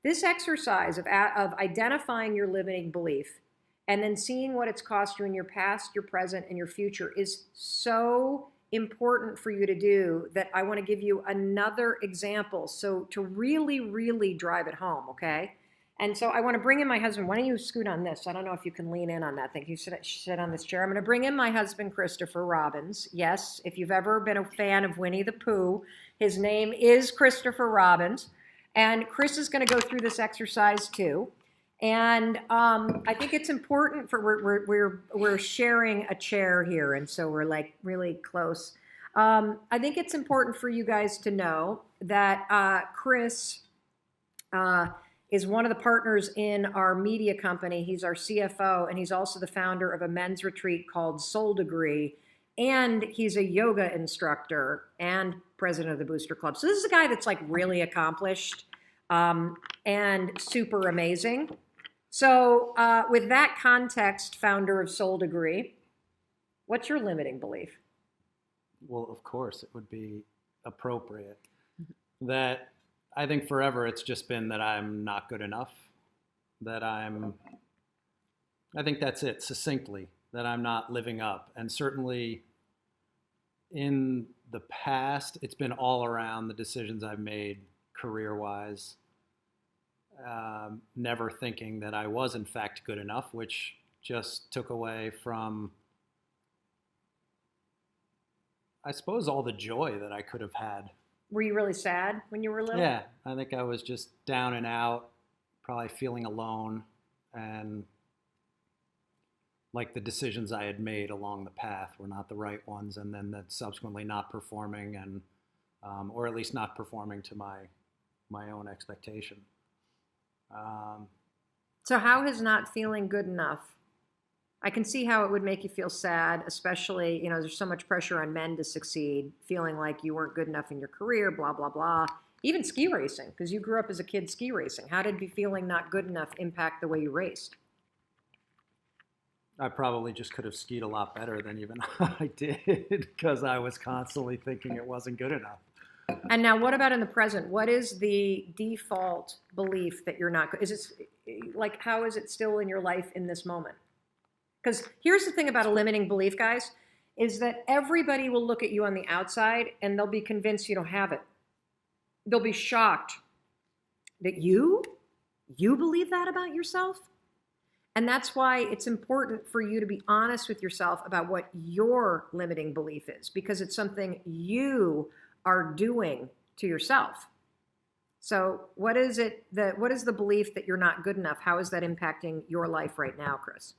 This exercise of identifying your limiting belief and then seeing what it's cost you in your past, your present, and your future is so important for you to do that I want to give you another example. So to really, really drive it home, okay? And so I want to bring in my husband. Why don't you scoot on this? I don't know if you can lean in on that thing. You sit on this chair. I'm going to bring in my husband, Christopher Robbins. Yes, if you've ever been a fan of Winnie the Pooh, his name is Christopher Robbins. And Chris is going to go through this exercise too. And I think it's important for we're sharing a chair here, and so we're like really close. I think it's important for you guys to know that Chris is one of the partners in our media company. He's our CFO, and he's also the founder of a men's retreat called Soul Degree. And he's a yoga instructor and president of the Booster Club. So this is a guy that's like really accomplished. and super amazing. So with that context, founder of Soul Degree, what's your limiting belief? Well, of course, it would be appropriate. That I think forever it's just been that I'm not good enough. I think that's it, succinctly, that I'm not living up. And certainly in the past, it's been all around the decisions I've made career-wise, never thinking that I was in fact good enough, which just took away from, I suppose, all the joy that I could have had. Were you really sad when you were little? Yeah, I think I was just down and out, probably feeling alone, and like the decisions I had made along the path were not the right ones, and then that subsequently not performing, and or at least not performing to my own expectation. So how has not feeling good enough? I can see how it would make you feel sad, especially, there's so much pressure on men to succeed, feeling like you weren't good enough in your career, blah, blah, blah. Even ski racing, because you grew up as a kid ski racing. How did feeling not good enough impact the way you raced? I probably just could have skied a lot better than even I did, because I was constantly thinking it wasn't good enough. And now what about in the present? What is the default belief that you're not good? Is it like, how is it still in your life in this moment? Because here's the thing about a limiting belief, guys, is that everybody will look at you on the outside and they'll be convinced you don't have it. They'll be shocked that you believe that about yourself. And that's why it's important for you to be honest with yourself about what your limiting belief is, because it's something you are doing to yourself. So what is the belief that you're not good enough? How is that impacting your life right now, Chris?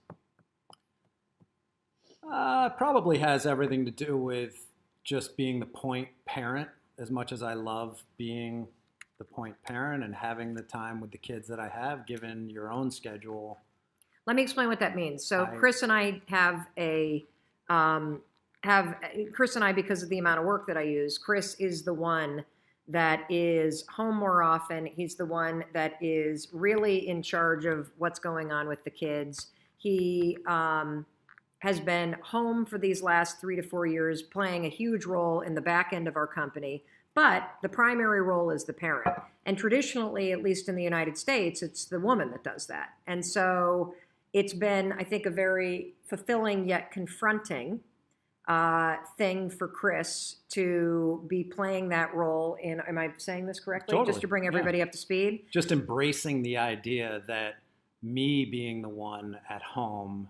Probably has everything to do with just being the point parent. As much as I love being the point parent and having the time with the kids that I have, given your own schedule. Let me explain what that means. So Chris and I Chris and I, because of the amount of work that I use, Chris is the one that is home more often. He's the one that is really in charge of what's going on with the kids. He has been home for these last 3 to 4 years, playing a huge role in the back end of our company. But the primary role is the parent. And traditionally, at least in the United States, it's the woman that does that. And so it's been, I think, a very fulfilling yet confronting thing for Chris to be playing that role in, am I saying this correctly? Totally. Just to bring everybody up to speed? Just embracing the idea that me being the one at home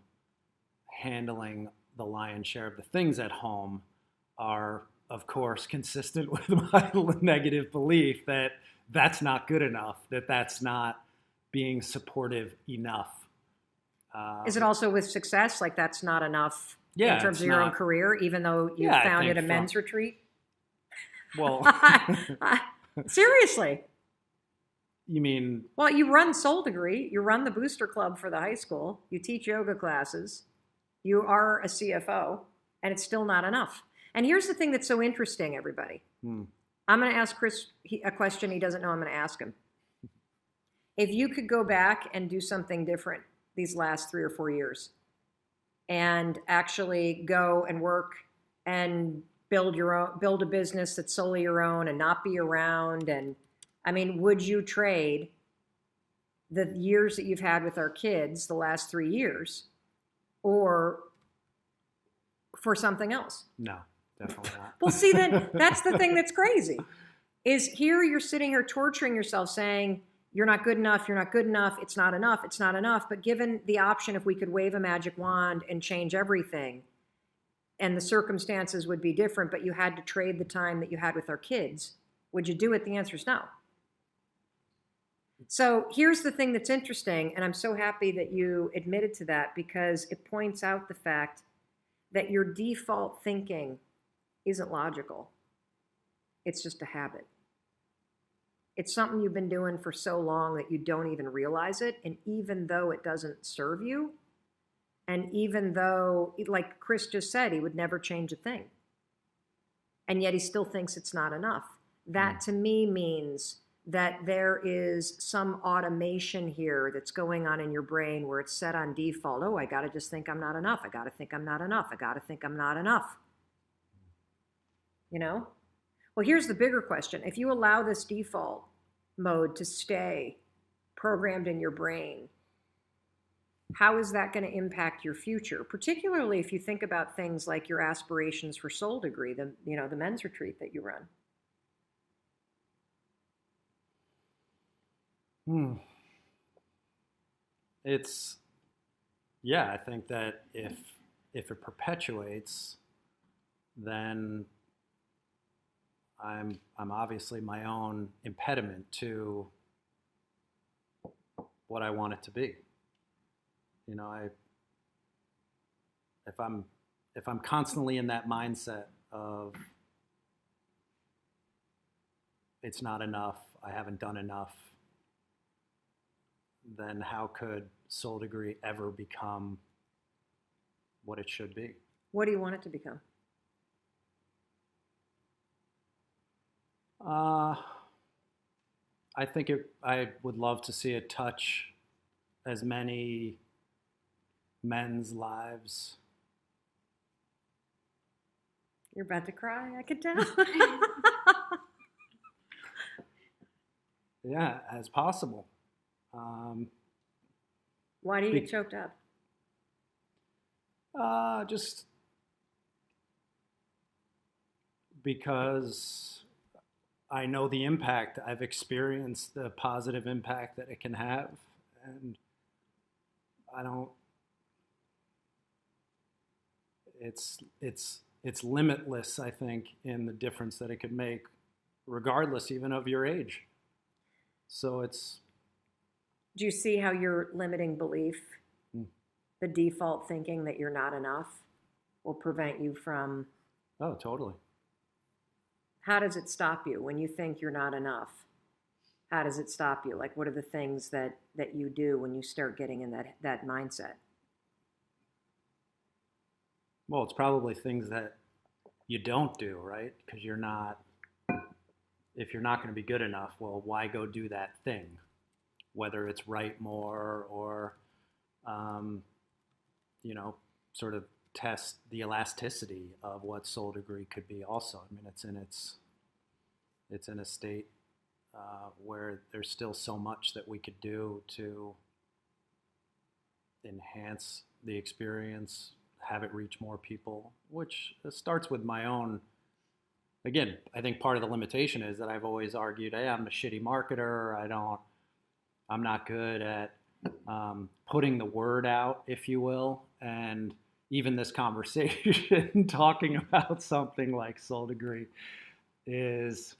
handling the lion's share of the things at home are, of course, consistent with my negative belief that that's not good enough, that that's not being supportive enough. Is it also with success? Like that's not enough in terms of your own career, even though you founded a men's retreat? Well, seriously. You mean? Well, you run Soul Degree. You run the Booster Club for the high school. You teach yoga classes. You are a CFO, and it's still not enough. And here's the thing that's so interesting, everybody. I'm going to ask Chris a question he doesn't know I'm going to ask him. If you could go back and do something different these last 3 or 4 years and actually go and work and build a business that's solely your own and not be around, and I mean, would you trade the years that you've had with our kids, the last 3 years, or for something else? No, definitely not. Well, see, then that's the thing that's crazy. Is here you're sitting here torturing yourself saying, you're not good enough, you're not good enough, it's not enough, it's not enough. But given the option, if we could wave a magic wand and change everything, and the circumstances would be different, but you had to trade the time that you had with our kids, would you do it? The answer is no. So here's the thing that's interesting, and I'm so happy that you admitted to that, because it points out the fact that your default thinking isn't logical. It's just a habit. It's something you've been doing for so long that you don't even realize it. And even though it doesn't serve you, and even though, like Chris just said, he would never change a thing, and yet he still thinks it's not enough. That to me means that there is some automation here that's going on in your brain where it's set on default. Oh, I got to just think I'm not enough. I got to think I'm not enough. I got to think I'm not enough. You know? Well, here's the bigger question. If you allow this default mode to stay programmed in your brain, how is that going to impact your future? Particularly if you think about things like your aspirations for Soul Degree, the men's retreat that you run. It's, yeah, I think that if it perpetuates, then I'm obviously my own impediment to what I want it to be. You know, if I'm constantly in that mindset of it's not enough, I haven't done enough, then how could Soul Degree ever become what it should be? What do you want it to become? I think I would love to see it touch as many men's lives. You're about to cry, I could tell. Yeah, as possible. Why do you get choked up? Just because I know the impact. I've experienced the positive impact that it can have, and it's limitless, I think, in the difference that it could make, regardless even of your age. So it's... Do you see how your limiting belief, the default thinking that you're not enough, will prevent you from... Oh, totally. How does it stop you when you think you're not enough? How does it stop you? Like, what are the things that you do when you start getting in that mindset? Well, it's probably things that you don't do, right? Because if you're not going to be good enough, well, why go do that thing? Whether it's write more or, sort of test the elasticity of what Soul Degree could be also. I mean, it's in a state where there's still so much that we could do to enhance the experience, have it reach more people, which starts with my own. Again, I think part of the limitation is that I've always argued, hey, I'm a shitty marketer. I'm not good at putting the word out, if you will. And even this conversation, talking about something like Soul Degree is...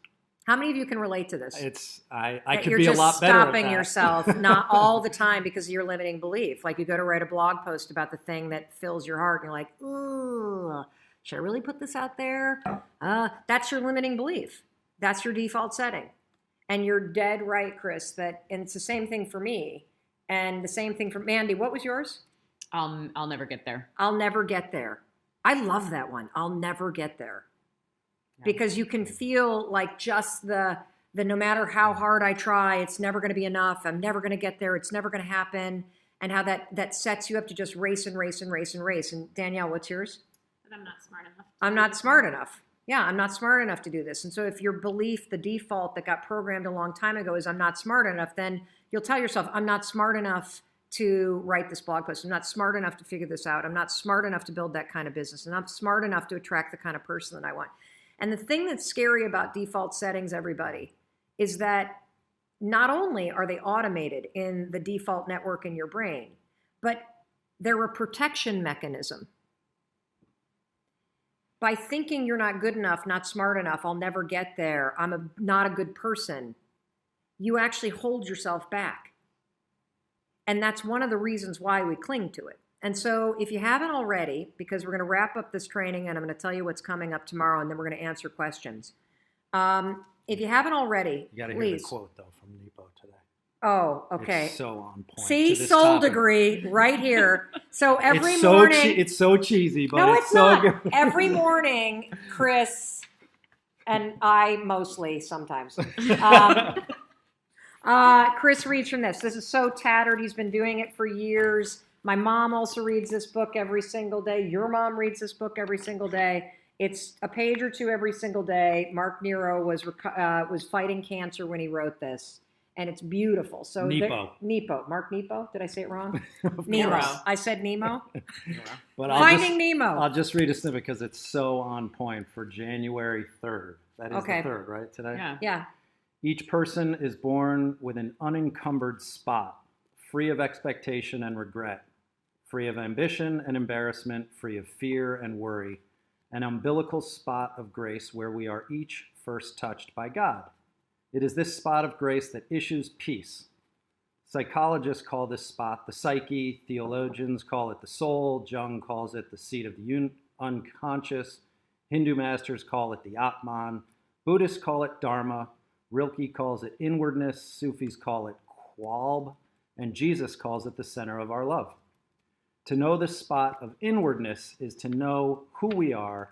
How many of you can relate to this? I could be a lot better at that. You're just stopping yourself, not all the time because of your limiting belief. Like you go to write a blog post about the thing that fills your heart and you're like, ooh, should I really put this out there? That's your limiting belief. That's your default setting. And you're dead right, Chris, and it's the same thing for me and the same thing for Mandy. What was yours? I'll never get there. I'll never get there. I love that one. I'll never get there. Yeah. Because you can feel like just the no matter how hard I try, it's never going to be enough. I'm never going to get there. It's never going to happen. And how that sets you up to just race and race and race and race. And Danielle, what's yours? That I'm not smart enough. I'm not smart enough. Yeah, I'm not smart enough to do this. And so if your belief, the default that got programmed a long time ago is I'm not smart enough, then you'll tell yourself, I'm not smart enough to write this blog post. I'm not smart enough to figure this out. I'm not smart enough to build that kind of business. And I'm smart enough to attract the kind of person that I want. And the thing that's scary about default settings, everybody, is that not only are they automated in the default network in your brain, but they're a protection mechanism. By thinking you're not good enough, not smart enough, I'll never get there, not a good person, you actually hold yourself back. And that's one of the reasons why we cling to it. And so if you haven't already, because we're going to wrap up this training and I'm going to tell you what's coming up tomorrow and then we're going to answer questions. If you haven't already, you got to hear the quote, though, from Nepo today. Oh, okay. It's so on point. See, Soul Degree right here. So every morning. It's so cheesy, but no, it's so not. good. Every morning, Chris, and I mostly sometimes, Chris reads from this. This is so tattered. He's been doing it for years. My mom also reads this book every single day. Your mom reads this book every single day. It's a page or two every single day. Mark Nero was fighting cancer when he wrote this, and it's beautiful. So Nepo. Mark Nepo. Did I say it wrong? Nemo. I said Nemo. But Finding Nemo. I'll just read a snippet because it's so on point for January 3rd. That is the 3rd, right, today? Yeah. Each person is born with an unencumbered spot, free of expectation and regret, free of ambition and embarrassment, free of fear and worry, an umbilical spot of grace where we are each first touched by God. It is this spot of grace that issues peace. Psychologists call this spot the psyche, theologians call it the soul, Jung calls it the seat of the unconscious, Hindu masters call it the Atman, Buddhists call it Dharma, Rilke calls it inwardness, Sufis call it Qualb, and Jesus calls it the center of our love. To know the spot of inwardness is to know who we are,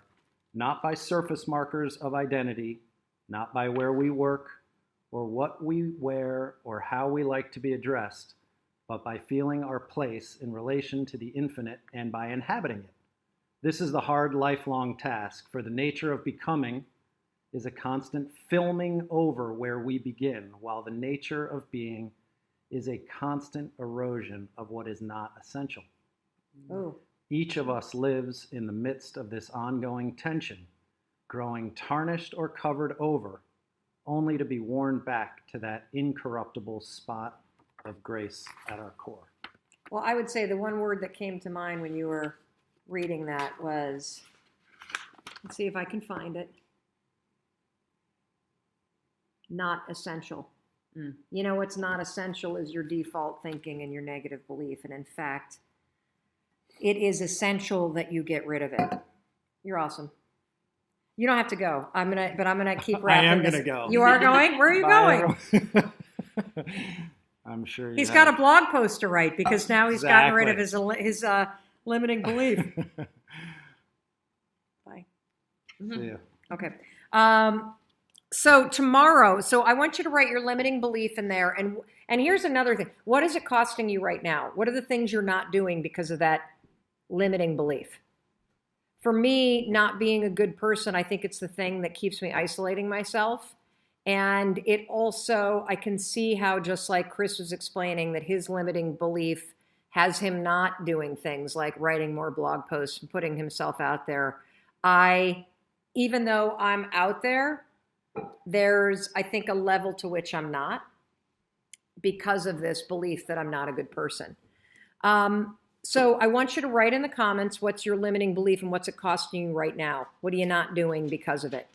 not by surface markers of identity, not by where we work, or what we wear, or how we like to be addressed, but by feeling our place in relation to the infinite and by inhabiting it. This is the hard, lifelong task, for the nature of becoming is a constant filming over where we begin, while the nature of being is a constant erosion of what is not essential. Oh. Each of us lives in the midst of this ongoing tension, growing tarnished or covered over, only to be worn back to that incorruptible spot of grace at our core. Well, I would say the one word that came to mind when you were reading that was, let's see if I can find it, not essential. You know what's not essential is your default thinking and your negative belief. And in fact, it is essential that you get rid of it. You're awesome. You don't have to go. I'm gonna keep wrapping. I am this. gonna go. You are going? Where are you going? I'm sure He's got a blog post to write because now he's gotten rid of his limiting belief. Bye. See ya. Okay. So tomorrow, I want you to write your limiting belief in there. And here's another thing. What is it costing you right now? What are the things you're not doing because of that limiting belief? For me, not being a good person, I think it's the thing that keeps me isolating myself. And it also, I can see how, just like Chris was explaining, that his limiting belief has him not doing things like writing more blog posts and putting himself out there. Even though I'm out there, there's, I think, a level to which I'm not because of this belief that I'm not a good person. So I want you to write in the comments what's your limiting belief and what's it costing you right now. What are you not doing because of it?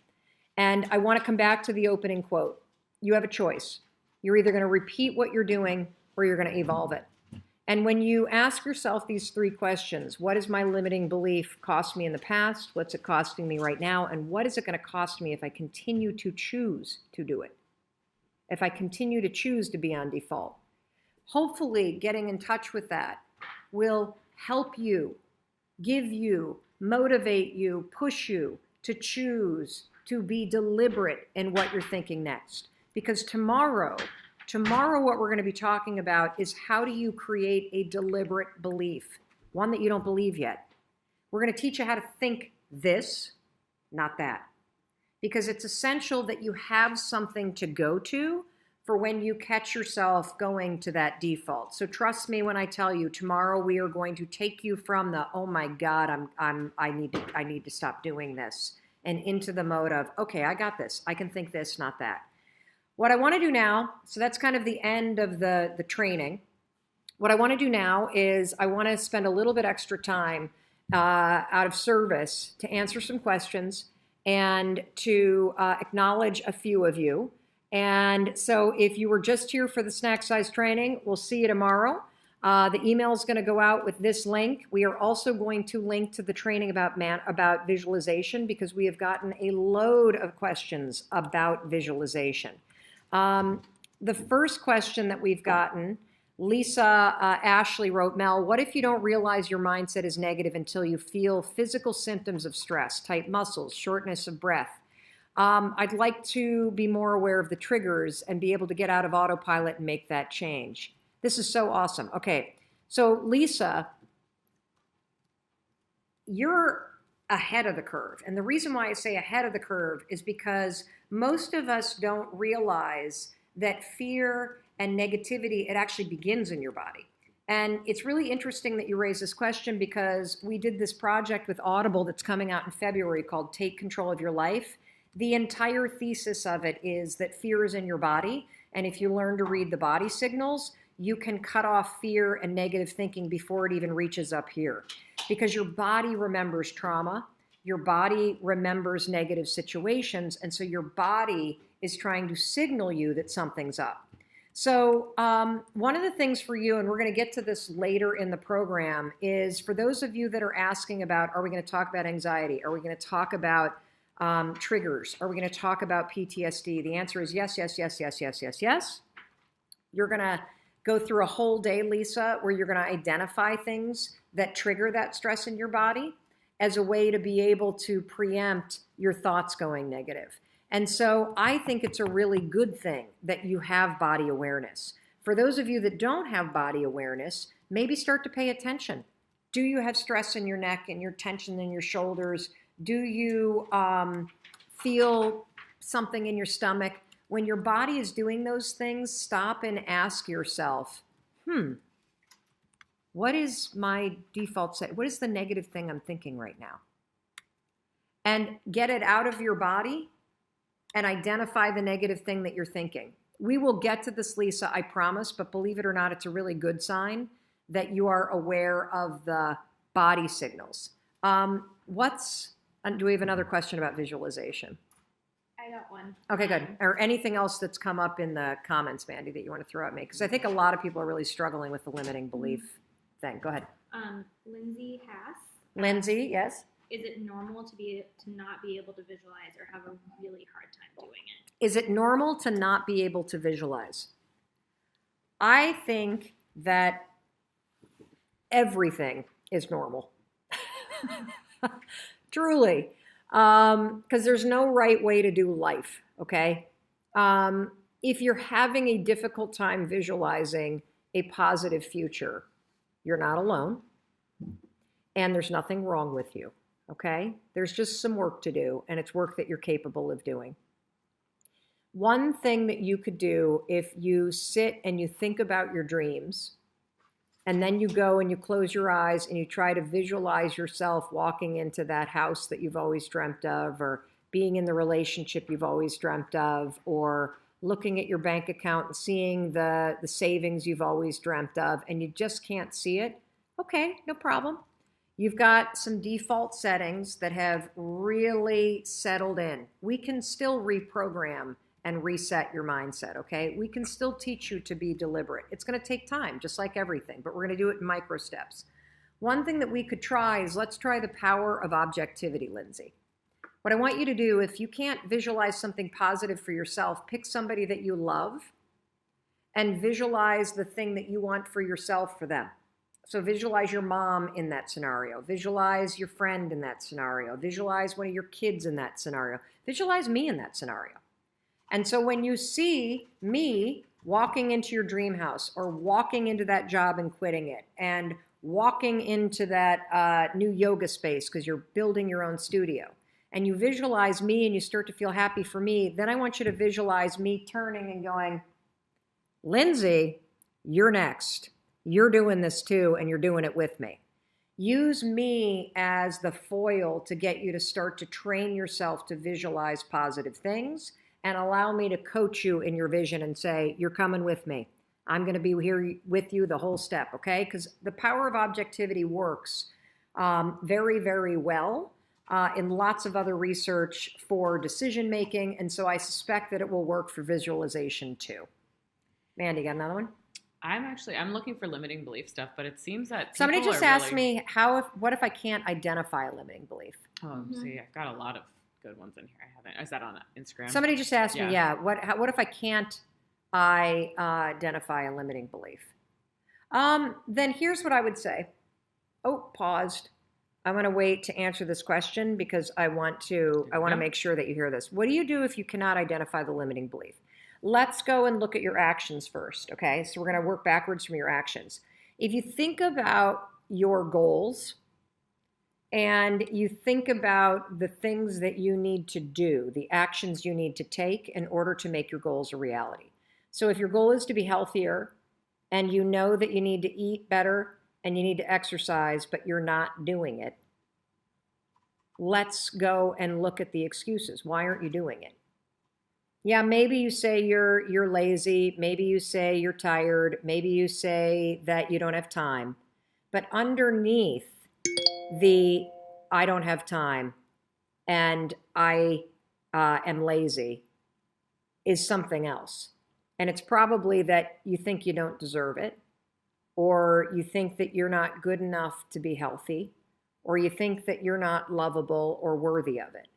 And I want to come back to the opening quote. You have a choice. You're either going to repeat what you're doing or you're going to evolve it. And when you ask yourself these three questions, what is my limiting belief cost me in the past? What's it costing me right now? And what is it going to cost me if I continue to choose to do it? If I continue to choose to be on default? Hopefully getting in touch with that will help you, give you, motivate you, push you to choose to be deliberate in what you're thinking next. Because tomorrow what we're going to be talking about is how do you create a deliberate belief, one that you don't believe yet. We're going to teach you how to think this, not that. Because it's essential that you have something to go to for when you catch yourself going to that default. So trust me when I tell you, tomorrow we are going to take you from the, oh my God, I need to stop doing this, and into the mode of, okay, I got this. I can think this, not that. What I want to do now, so that's kind of the end of the training. What I want to do now is I want to spend a little bit extra time out of service to answer some questions and to acknowledge a few of you. And so if you were just here for the snack size training, we'll see you tomorrow. The email is going to go out with this link. We are also going to link to the training about visualization because we have gotten a load of questions about visualization. The first question that we've gotten, Lisa Ashley wrote, Mel, what if you don't realize your mindset is negative until you feel physical symptoms of stress, tight muscles, shortness of breath? I'd like to be more aware of the triggers and be able to get out of autopilot and make that change. This is so awesome. Okay, so Lisa, you're ahead of the curve. And the reason why I say ahead of the curve is because most of us don't realize that fear and negativity, it actually begins in your body. And it's really interesting that you raise this question because we did this project with Audible that's coming out in February called Take Control of Your Life. The entire thesis of it is that fear is in your body. And if you learn to read the body signals, you can cut off fear and negative thinking before it even reaches up here. Because your body remembers trauma, your body remembers negative situations, and so your body is trying to signal you that something's up. So one of the things for you, and we're going to get to this later in the program, is for those of you that are asking about, are we going to talk about anxiety? Are we going to talk about triggers? Are we going to talk about PTSD? The answer is yes, yes, yes, yes, yes, yes, yes. You're going to go through a whole day, Lisa, where you're going to identify things that trigger that stress in your body as a way to be able to preempt your thoughts going negative. And so I think it's a really good thing that you have body awareness. For those of you that don't have body awareness, maybe start to pay attention. Do you have stress in your neck and your tension in your shoulders? Do you feel something in your stomach? When your body is doing those things, stop and ask yourself, what is my default set? What is the negative thing I'm thinking right now? And get it out of your body and identify the negative thing that you're thinking. We will get to this, Lisa, I promise, but believe it or not, it's a really good sign that you are aware of the body signals. Do we have another question about visualization? I got one. Okay, good. Or anything else that's come up in the comments, Mandy, that you want to throw at me? Because I think a lot of people are really struggling with the limiting belief thing. Go ahead. Lindsay Haas. Lindsay, yes? Is it normal to not be able to visualize or have a really hard time doing it? Is it normal to not be able to visualize? I think that everything is normal. Truly. Because there's no right way to do life, okay? If you're having a difficult time visualizing a positive future, you're not alone, and there's nothing wrong with you, okay? There's just some work to do, and it's work that you're capable of doing. One thing that you could do if you sit and you think about your dreams, and then you go and you close your eyes and you try to visualize yourself walking into that house that you've always dreamt of, or being in the relationship you've always dreamt of, or looking at your bank account and seeing the savings you've always dreamt of, and you just can't see it. Okay, no problem. You've got some default settings that have really settled in. We can still reprogram and reset your mindset, okay? We can still teach you to be deliberate. It's going to take time, just like everything, but we're going to do it in micro steps. One thing that we could try is let's try the power of objectivity, Lindsay. What I want you to do, if you can't visualize something positive for yourself, pick somebody that you love and visualize the thing that you want for yourself for them. So visualize your mom in that scenario. Visualize your friend in that scenario. Visualize one of your kids in that scenario. Visualize me in that scenario. And so when you see me walking into your dream house or walking into that job and quitting it and walking into that new yoga space because you're building your own studio, and you visualize me and you start to feel happy for me, then I want you to visualize me turning and going, Lindsay, you're next. You're doing this too, and you're doing it with me. Use me as the foil to get you to start to train yourself to visualize positive things, and allow me to coach you in your vision and say, you're coming with me. I'm going to be here with you the whole step, okay? Because the power of objectivity works very, very well in lots of other research for decision making, and so I suspect that it will work for visualization too. Mandy, got another one? I'm looking for limiting belief stuff, but it seems that somebody just asked me what if I can't identify a limiting belief? Oh, see, I've got a lot of good ones in here. I haven't. Is that on Instagram? Somebody just asked me, what if I can't identify a limiting belief? Then here's what I would say. Oh, paused. I want to wait to answer this question because I want to make sure that you hear this. What do you do if you cannot identify the limiting belief? Let's go and look at your actions first, okay? So we're going to work backwards from your actions. If you think about your goals and you think about the things that you need to do, the actions you need to take in order to make your goals a reality. So if your goal is to be healthier and you know that you need to eat better and you need to exercise, but you're not doing it, let's go and look at the excuses. Why aren't you doing it? Yeah, maybe you say you're lazy. Maybe you say you're tired. Maybe you say that you don't have time. But underneath the I don't have time and I am lazy is something else. And it's probably that you think you don't deserve it, or you think that you're not good enough to be healthy, or you think that you're not lovable or worthy of it.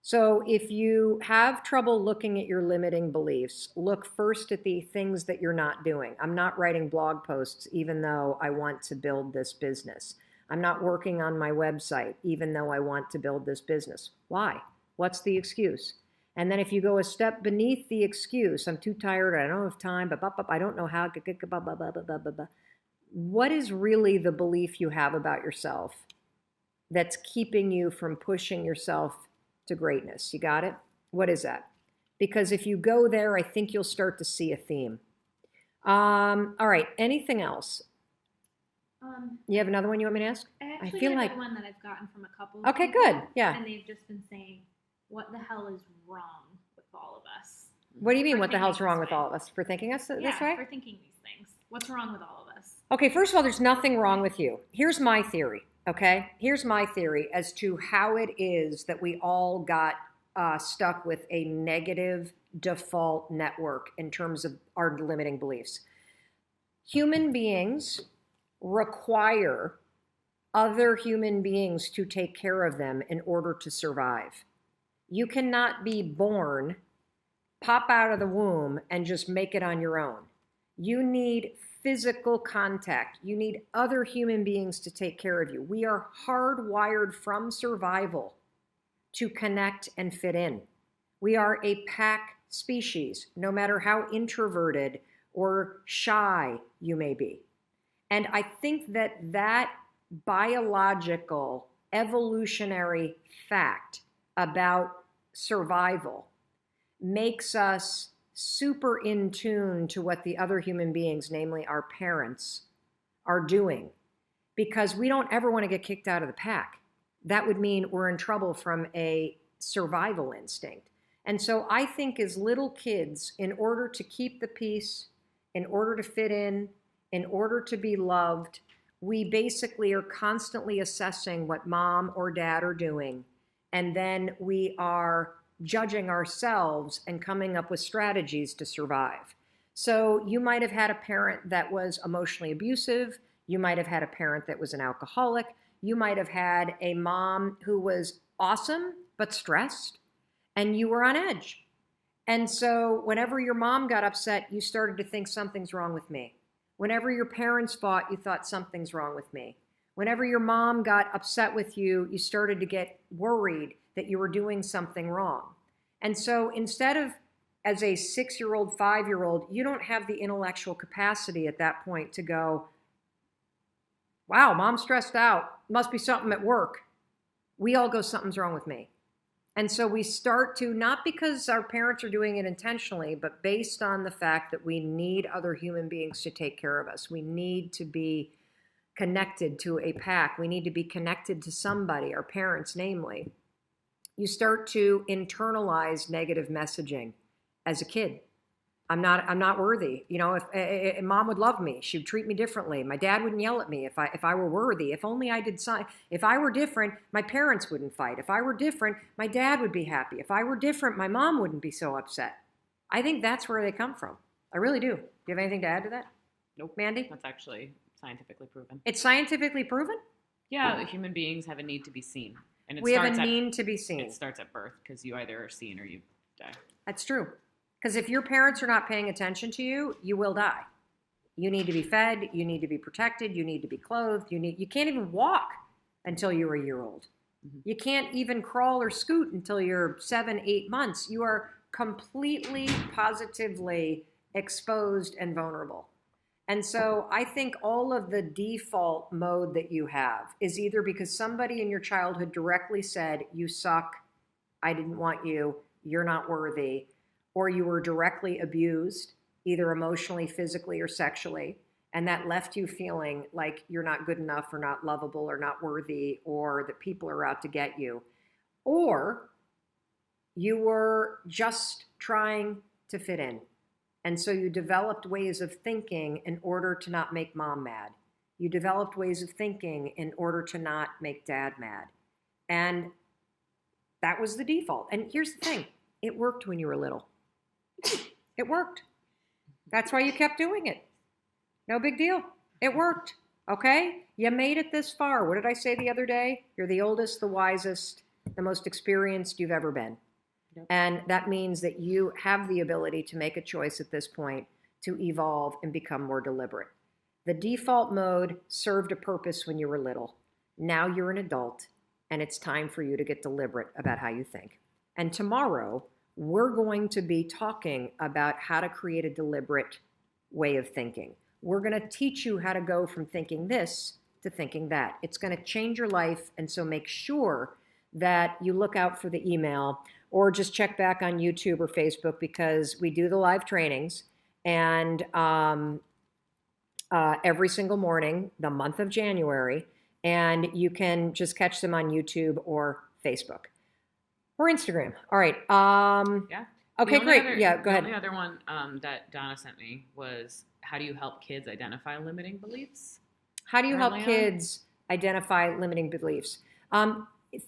So if you have trouble looking at your limiting beliefs, look first at the things that you're not doing. I'm not writing blog posts even though I want to build this business. I'm not working on my website even though I want to build this business. Why? What's the excuse? And then if you go a step beneath the excuse, I'm too tired, I don't have time, I don't know how, what is really the belief you have about yourself that's keeping you from pushing yourself to greatness? You got it? What is that? Because if you go there, I think you'll start to see a theme. All right, anything else? You have another one you want me to ask? I feel have like one that I've gotten from a couple of Okay, people, good. Yeah. And they've just been saying, what the hell is wrong with all of us? What do you mean, For what the hell's thinking wrong this with way. all of us? For thinking us this Yeah, way? for thinking these things. What's wrong with all of us? Okay, first of all, there's nothing wrong with you. Here's my theory, okay? Here's my theory as to how it is that we all got stuck with a negative default network in terms of our limiting beliefs. Human beings require other human beings to take care of them in order to survive. You cannot be born, pop out of the womb, and just make it on your own. You need physical contact. You need other human beings to take care of you. We are hardwired from survival to connect and fit in. We are a pack species, no matter how introverted or shy you may be. And I think that that biological, evolutionary fact about survival makes us super in tune to what the other human beings, namely our parents, are doing, because we don't ever want to get kicked out of the pack. That would mean we're in trouble from a survival instinct. And so I think as little kids, in order to keep the peace, in order to fit in order to be loved, we basically are constantly assessing what mom or dad are doing. And then we are judging ourselves and coming up with strategies to survive. So you might have had a parent that was emotionally abusive. You might have had a parent that was an alcoholic. You might have had a mom who was awesome but stressed, and you were on edge. And so whenever your mom got upset, you started to think something's wrong with me. Whenever your parents fought, you thought something's wrong with me. Whenever your mom got upset with you, you started to get worried that you were doing something wrong. And so instead of, as a 6-year-old, 5-year-old, you don't have the intellectual capacity at that point to go, wow, mom's stressed out. Must be something at work. We all go, something's wrong with me. And so we start to, not because our parents are doing it intentionally, but based on the fact that we need other human beings to take care of us. We need to be connected to a pack. We need to be connected to somebody, our parents namely. You start to internalize negative messaging as a kid. I'm not worthy. You know, if mom would love me, she would treat me differently. My dad wouldn't yell at me if I were worthy. If only I did something. If I were different, my parents wouldn't fight. If I were different, my dad would be happy. If I were different, my mom wouldn't be so upset. I think that's where they come from. I really do. Do you have anything to add to that? Nope. Mandy? That's actually scientifically proven. It's scientifically proven? Yeah, human beings have a need to be seen. And We have a need to be seen. It starts at birth because you either are seen or you die. That's true. Because if your parents are not paying attention to you, you will die. You need to be fed. You need to be protected. You need to be clothed. You can't even walk until you're a year old. You can't even crawl or scoot until you're 7, 8 months. You are completely, positively exposed and vulnerable. And so I think all of the default mode that you have is either because somebody in your childhood directly said, you suck, I didn't want you, you're not worthy, or you were directly abused, either emotionally, physically, or sexually, and that left you feeling like you're not good enough or not lovable or not worthy or that people are out to get you. Or you were just trying to fit in. And so you developed ways of thinking in order to not make mom mad. You developed ways of thinking in order to not make dad mad. And that was the default. And here's the thing, it worked when you were little. It worked. That's why you kept doing it. No big deal. It worked. Okay? You made it this far. What did I say the other day? You're the oldest, the wisest, the most experienced you've ever been. Yep. And that means that you have the ability to make a choice at this point to evolve and become more deliberate. The default mode served a purpose when you were little. Now you're an adult, and it's time for you to get deliberate about how you think. And tomorrow, we're going to be talking about how to create a deliberate way of thinking. We're going to teach you how to go from thinking this to thinking that. It's going to change your life, and so make sure that you look out for the email or just check back on YouTube or Facebook, because we do the live trainings, and every single morning, the month of January, and you can just catch them on YouTube or Facebook or Instagram. All right. Yeah. Okay, great. Go ahead. The only other one that Donna sent me was, how do you help kids identify limiting beliefs? How do you help kids identify limiting beliefs?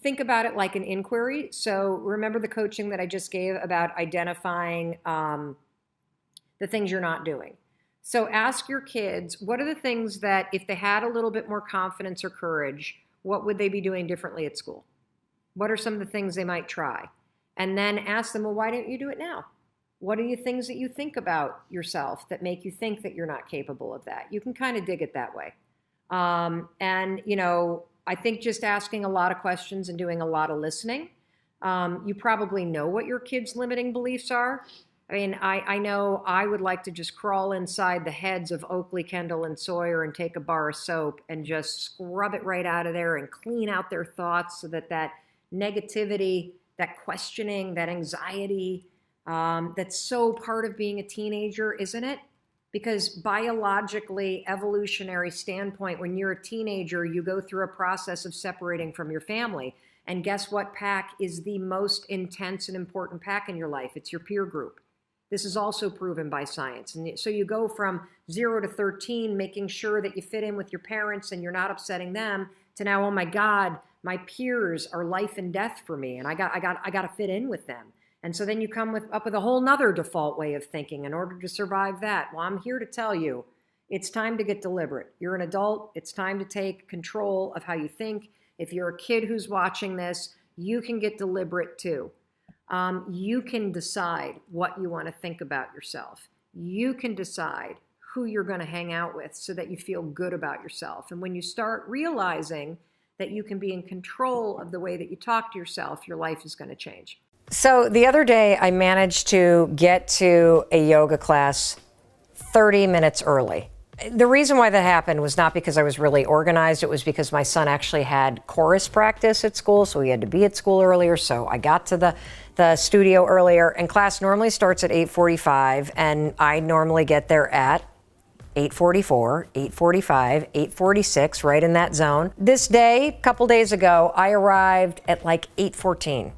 Think about it like an inquiry. So remember the coaching that I just gave about identifying the things you're not doing. So ask your kids, what are the things that if they had a little bit more confidence or courage, what would they be doing differently at school? What are some of the things they might try? And then ask them, well, why don't you do it now? What are the things that you think about yourself that make you think that you're not capable of that? You can kind of dig it that way. And, you know, I think just asking a lot of questions and doing a lot of listening. You probably know what your kids' limiting beliefs are. I mean, I know I would like to just crawl inside the heads of Oakley, Kendall, and Sawyer and take a bar of soap and just scrub it right out of there and clean out their thoughts so that that negativity, that questioning, that anxiety, that's so part of being a teenager, isn't it? Because biologically, evolutionary standpoint, when you're a teenager, you go through a process of separating from your family. And guess what pack is the most intense and important pack in your life? It's your peer group. This is also proven by science. And so you go from 0 to 13, making sure that you fit in with your parents and you're not upsetting them, to now, oh my God, my peers are life and death for me, and I got to fit in with them. And so then you come up with a whole nother default way of thinking in order to survive that. Well, I'm here to tell you, it's time to get deliberate. You're an adult. It's time to take control of how you think. If you're a kid who's watching this, you can get deliberate too. You can decide what you want to think about yourself. You can decide who you're going to hang out with so that you feel good about yourself. And when you start realizing that you can be in control of the way that you talk to yourself, your life is going to change. So the other day, I managed to get to a yoga class 30 minutes early. The reason why that happened was not because I was really organized. It was because my son actually had chorus practice at school, so he had to be at school earlier. So I got to the studio earlier, and class normally starts at 8:45, and I normally get there at 8:44, 8:45, 8:46, right in that zone. This day, a couple days ago, I arrived at like 8:14.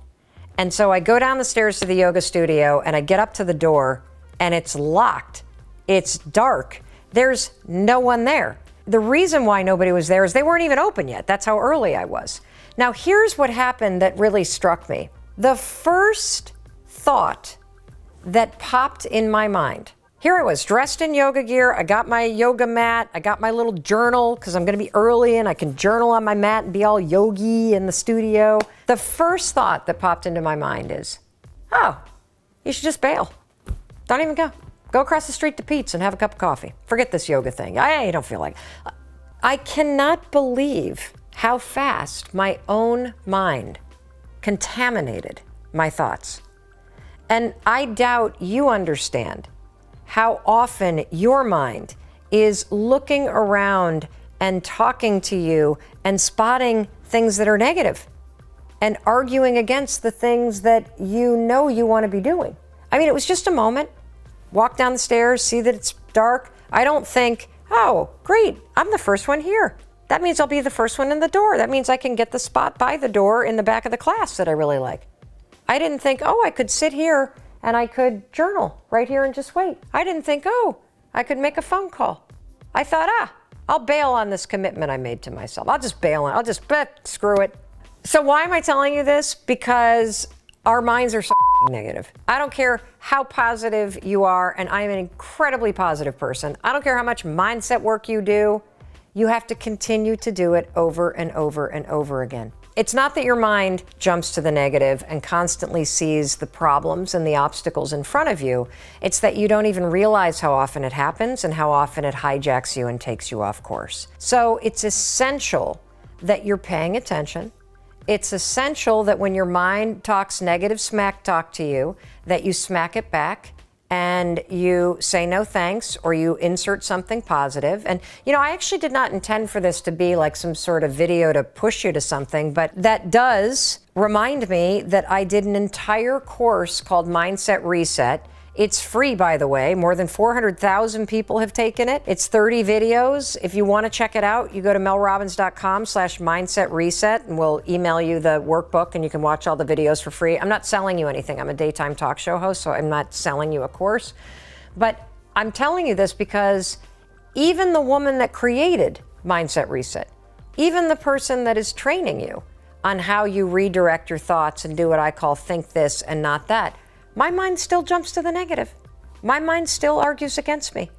And so I go down the stairs to the yoga studio and I get up to the door and it's locked. It's dark. There's no one there. The reason why nobody was there is they weren't even open yet. That's how early I was. Now, here's what happened that really struck me. The first thought that popped in my mind, here I was dressed in yoga gear. I got my yoga mat. I got my little journal because I'm going to be early and I can journal on my mat and be all yogi in the studio. The first thought that popped into my mind is, oh, you should just bail. Don't even go. Go across the street to Pete's and have a cup of coffee. Forget this yoga thing. I don't feel like it. I cannot believe how fast my own mind contaminated my thoughts. And I doubt you understand how often your mind is looking around and talking to you and spotting things that are negative and arguing against the things that you know you want to be doing. I mean, it was just a moment. Walk down the stairs, see that it's dark. I don't think, oh, great, I'm the first one here. That means I'll be the first one in the door. That means I can get the spot by the door in the back of the class that I really like. I didn't think, oh, I could sit here and I could journal right here and just wait. I didn't think, oh, I could make a phone call. I thought, I'll bail on this commitment I made to myself. I'll just bail on, screw it. So why am I telling you this? Because our minds are so negative. I don't care how positive you are, and I am an incredibly positive person. I don't care how much mindset work you do. You have to continue to do it over and over and over again. It's not that your mind jumps to the negative and constantly sees the problems and the obstacles in front of you. It's that you don't even realize how often it happens and how often it hijacks you and takes you off course. So it's essential that you're paying attention. It's essential that when your mind talks negative smack talk to you, that you smack it back and you say no thanks, or you insert something positive. And, you know, I actually did not intend for this to be like some sort of video to push you to something, but that does remind me that I did an entire course called Mindset Reset. It's free, by the way. More than 400,000 people have taken it. It's 30 videos. If you want to check it out, you go to melrobbins.com/mindset reset, and we'll email you the workbook and you can watch all the videos for free. I'm not selling you anything. I'm a daytime talk show host, so I'm not selling you a course. But I'm telling you this because even the woman that created Mindset Reset, even the person that is training you on how you redirect your thoughts and do what I call think this and not that, my mind still jumps to the negative. My mind still argues against me,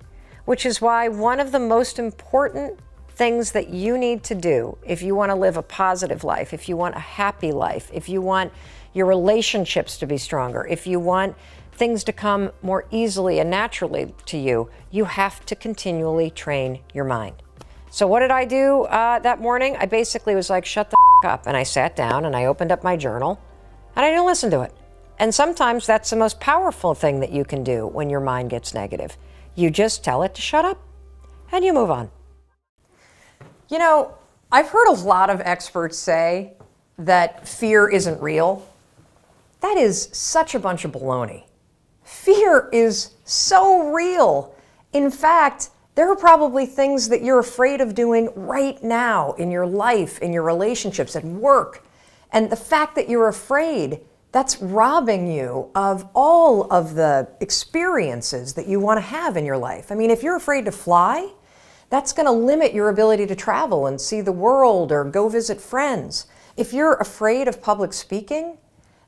which is why one of the most important things that you need to do if you want to live a positive life, if you want a happy life, if you want your relationships to be stronger, if you want things to come more easily and naturally to you, you have to continually train your mind. So what did I do that morning? I basically was like, shut the up. And I sat down and I opened up my journal and I didn't listen to it. And sometimes that's the most powerful thing that you can do when your mind gets negative. You just tell it to shut up and you move on. You know, I've heard a lot of experts say that fear isn't real. That is such a bunch of baloney. Fear is so real. In fact, there are probably things that you're afraid of doing right now in your life, in your relationships, at work. And the fact that you're afraid, that's robbing you of all of the experiences that you want to have in your life. I mean, if you're afraid to fly, that's going to limit your ability to travel and see the world or go visit friends. If you're afraid of public speaking,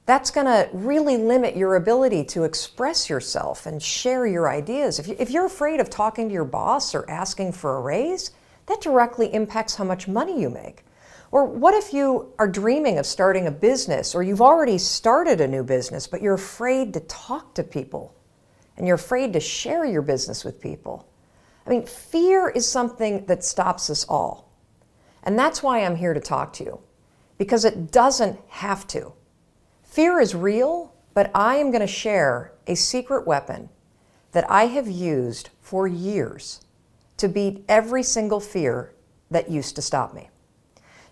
that's going to really limit your ability to express yourself and share your ideas. If you're afraid of talking to your boss or asking for a raise, that directly impacts how much money you make. Or what if you are dreaming of starting a business, or you've already started a new business, but you're afraid to talk to people and you're afraid to share your business with people? I mean, fear is something that stops us all. And that's why I'm here to talk to you, because it doesn't have to. Fear is real, but I am going to share a secret weapon that I have used for years to beat every single fear that used to stop me.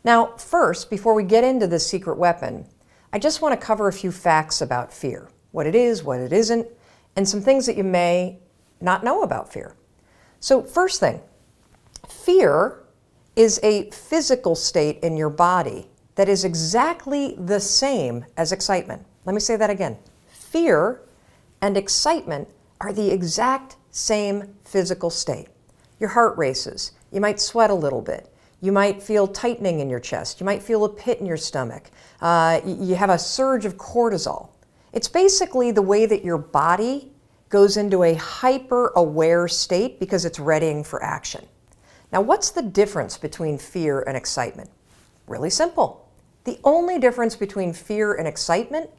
Now, first, before we get into this secret weapon, I just want to cover a few facts about fear, what it is, what it isn't, and some things that you may not know about fear. So first thing, fear is a physical state in your body that is exactly the same as excitement. Let me say that again. Fear and excitement are the exact same physical state. Your heart races. You might sweat a little bit. You might feel tightening in your chest. You might feel a pit in your stomach. You have a surge of cortisol. It's basically the way that your body goes into a hyper-aware state because it's readying for action. Now, what's the difference between fear and excitement? Really simple. The only difference between fear and excitement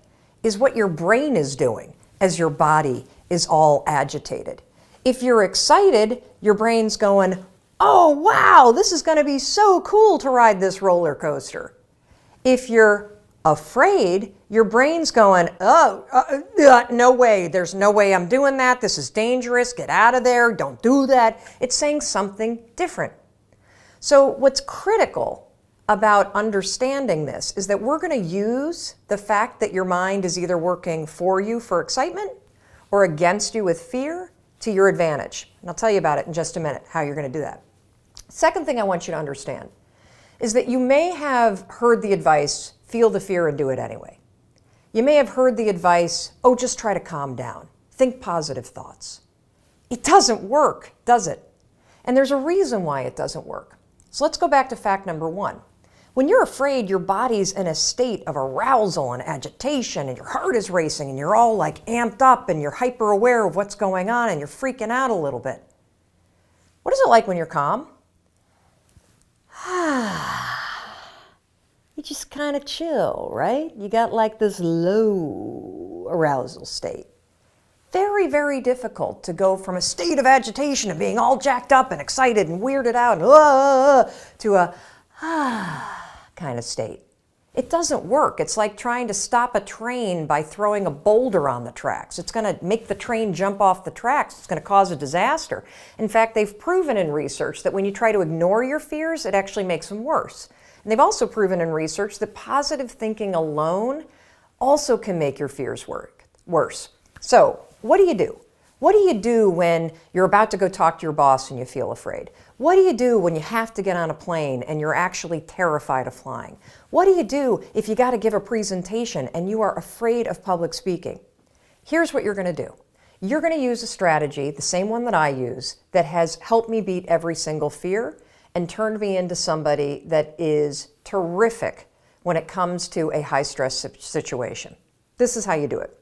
is what your brain is doing as your body is all agitated. If you're excited, your brain's going, oh, wow, this is going to be so cool to ride this roller coaster. If you're afraid, your brain's going, no way, there's no way I'm doing that. This is dangerous. Get out of there. Don't do that. It's saying something different. So what's critical about understanding this is that we're going to use the fact that your mind is either working for you for excitement or against you with fear to your advantage. And I'll tell you about it in just a minute, how you're going to do that. Second thing I want you to understand is that you may have heard the advice, feel the fear and do it anyway. You may have heard the advice, oh, just try to calm down. Think positive thoughts. It doesn't work, does it? And there's a reason why it doesn't work. So let's go back to fact number one. When you're afraid, your body's in a state of arousal and agitation, and your heart is racing, and you're all like amped up, and you're hyper aware of what's going on, and you're freaking out a little bit. What is it like when you're calm? You just kind of chill, right? You got like this low arousal state. Very, very difficult to go from a state of agitation and being all jacked up and excited and weirded out to a kind of state. It doesn't work. It's like trying to stop a train by throwing a boulder on the tracks. It's going to make the train jump off the tracks. It's going to cause a disaster. In fact, they've proven in research that when you try to ignore your fears, it actually makes them worse. And they've also proven in research that positive thinking alone also can make your fears worse. So, what do you do? What do you do when you're about to go talk to your boss and you feel afraid? What do you do when you have to get on a plane and you're actually terrified of flying? What do you do if you got to give a presentation and you are afraid of public speaking? Here's what you're going to do. You're going to use a strategy, the same one that I use, that has helped me beat every single fear and turned me into somebody that is terrific when it comes to a high-stress situation. This is how you do it.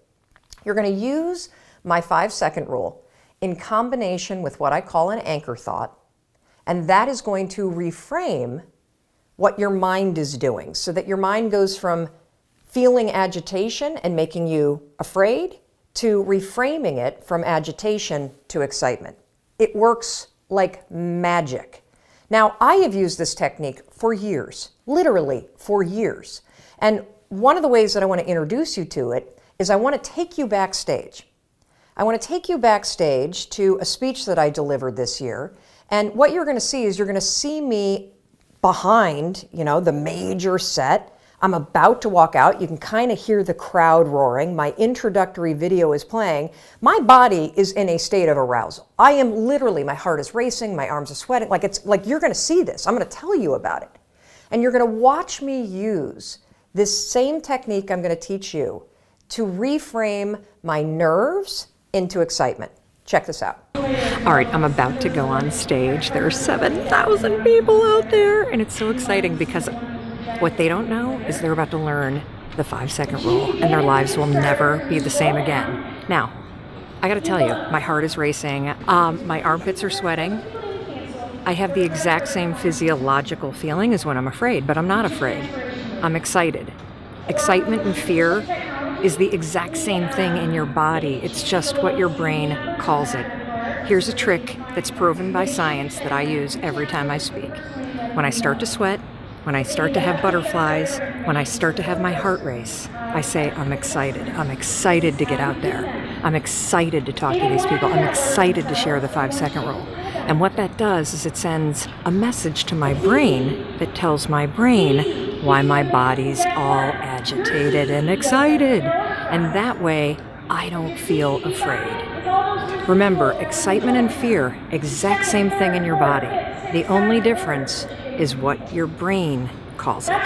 You're going to use my 5-second rule in combination with what I call an anchor thought, and that is going to reframe what your mind is doing so that your mind goes from feeling agitation and making you afraid to reframing it from agitation to excitement. It works like magic. Now, I have used this technique for years, literally for years. And one of the ways that I want to introduce you to it is I want to take you backstage. I want to take you backstage to a speech that I delivered this year. And what you're going to see is you're going to see me behind, the major set. I'm about to walk out. You can kind of hear the crowd roaring. My introductory video is playing. My body is in a state of arousal. I am literally, my heart is racing, my arms are sweating. It's like you're going to see this. I'm going to tell you about it. And you're going to watch me use this same technique I'm going to teach you to reframe my nerves into excitement. Check this out. All right, I'm about to go on stage. There are 7,000 people out there, and it's so exciting because what they don't know is they're about to learn the 5-second rule, and their lives will never be the same again. Now, I gotta tell you, my heart is racing, my armpits are sweating. I have the exact same physiological feeling as when I'm afraid, but I'm not afraid. I'm excited. Excitement and fear is the exact same thing in your body. It's just what your brain calls it. Here's a trick that's proven by science that I use every time I speak. When I start to sweat, when I start to have butterflies, when I start to have my heart race, I say, I'm excited. I'm excited to get out there. I'm excited to talk to these people. I'm excited to share the 5-second rule. And what that does is it sends a message to my brain that tells my brain why my body's all agitated and excited. And that way, I don't feel afraid. Remember, excitement and fear, exact same thing in your body. The only difference is what your brain calls it.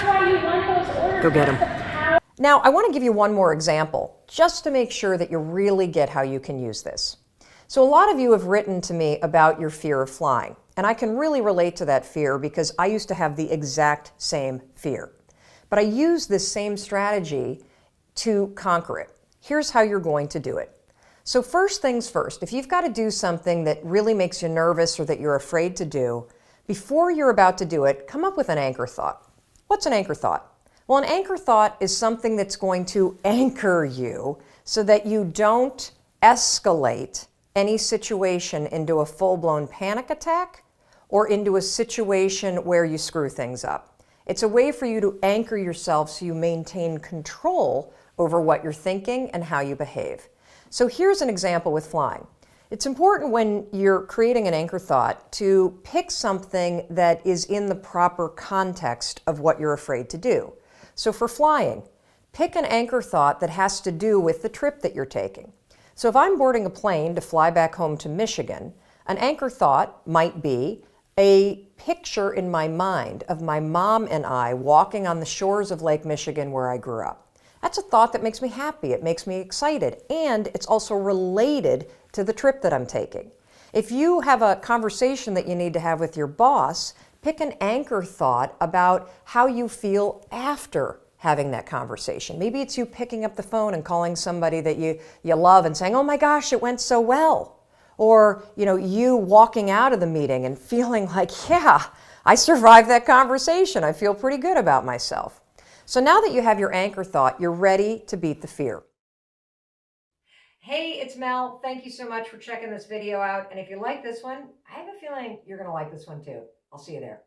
Go get them. Now, I want to give you one more example, just to make sure that you really get how you can use this. So a lot of you have written to me about your fear of flying, and I can really relate to that fear because I used to have the exact same fear. But I use this same strategy to conquer it. Here's how you're going to do it. So first things first, if you've got to do something that really makes you nervous or that you're afraid to do, before you're about to do it, come up with an anchor thought. What's an anchor thought? Well, an anchor thought is something that's going to anchor you so that you don't escalate any situation into a full-blown panic attack or into a situation where you screw things up. It's a way for you to anchor yourself so you maintain control over what you're thinking and how you behave. So here's an example with flying. It's important when you're creating an anchor thought to pick something that is in the proper context of what you're afraid to do. So for flying, pick an anchor thought that has to do with the trip that you're taking. So if I'm boarding a plane to fly back home to Michigan, an anchor thought might be a picture in my mind of my mom and I walking on the shores of Lake Michigan where I grew up. That's a thought that makes me happy, it makes me excited, and it's also related to the trip that I'm taking. If you have a conversation that you need to have with your boss, pick an anchor thought about how you feel after having that conversation. Maybe it's you picking up the phone and calling somebody that you love and saying, "Oh my gosh, it went so well." Or, you walking out of the meeting and feeling like, yeah, I survived that conversation. I feel pretty good about myself. So now that you have your anchor thought, you're ready to beat the fear. Hey, it's Mel. Thank you so much for checking this video out. And if you like this one, I have a feeling you're going to like this one too. I'll see you there.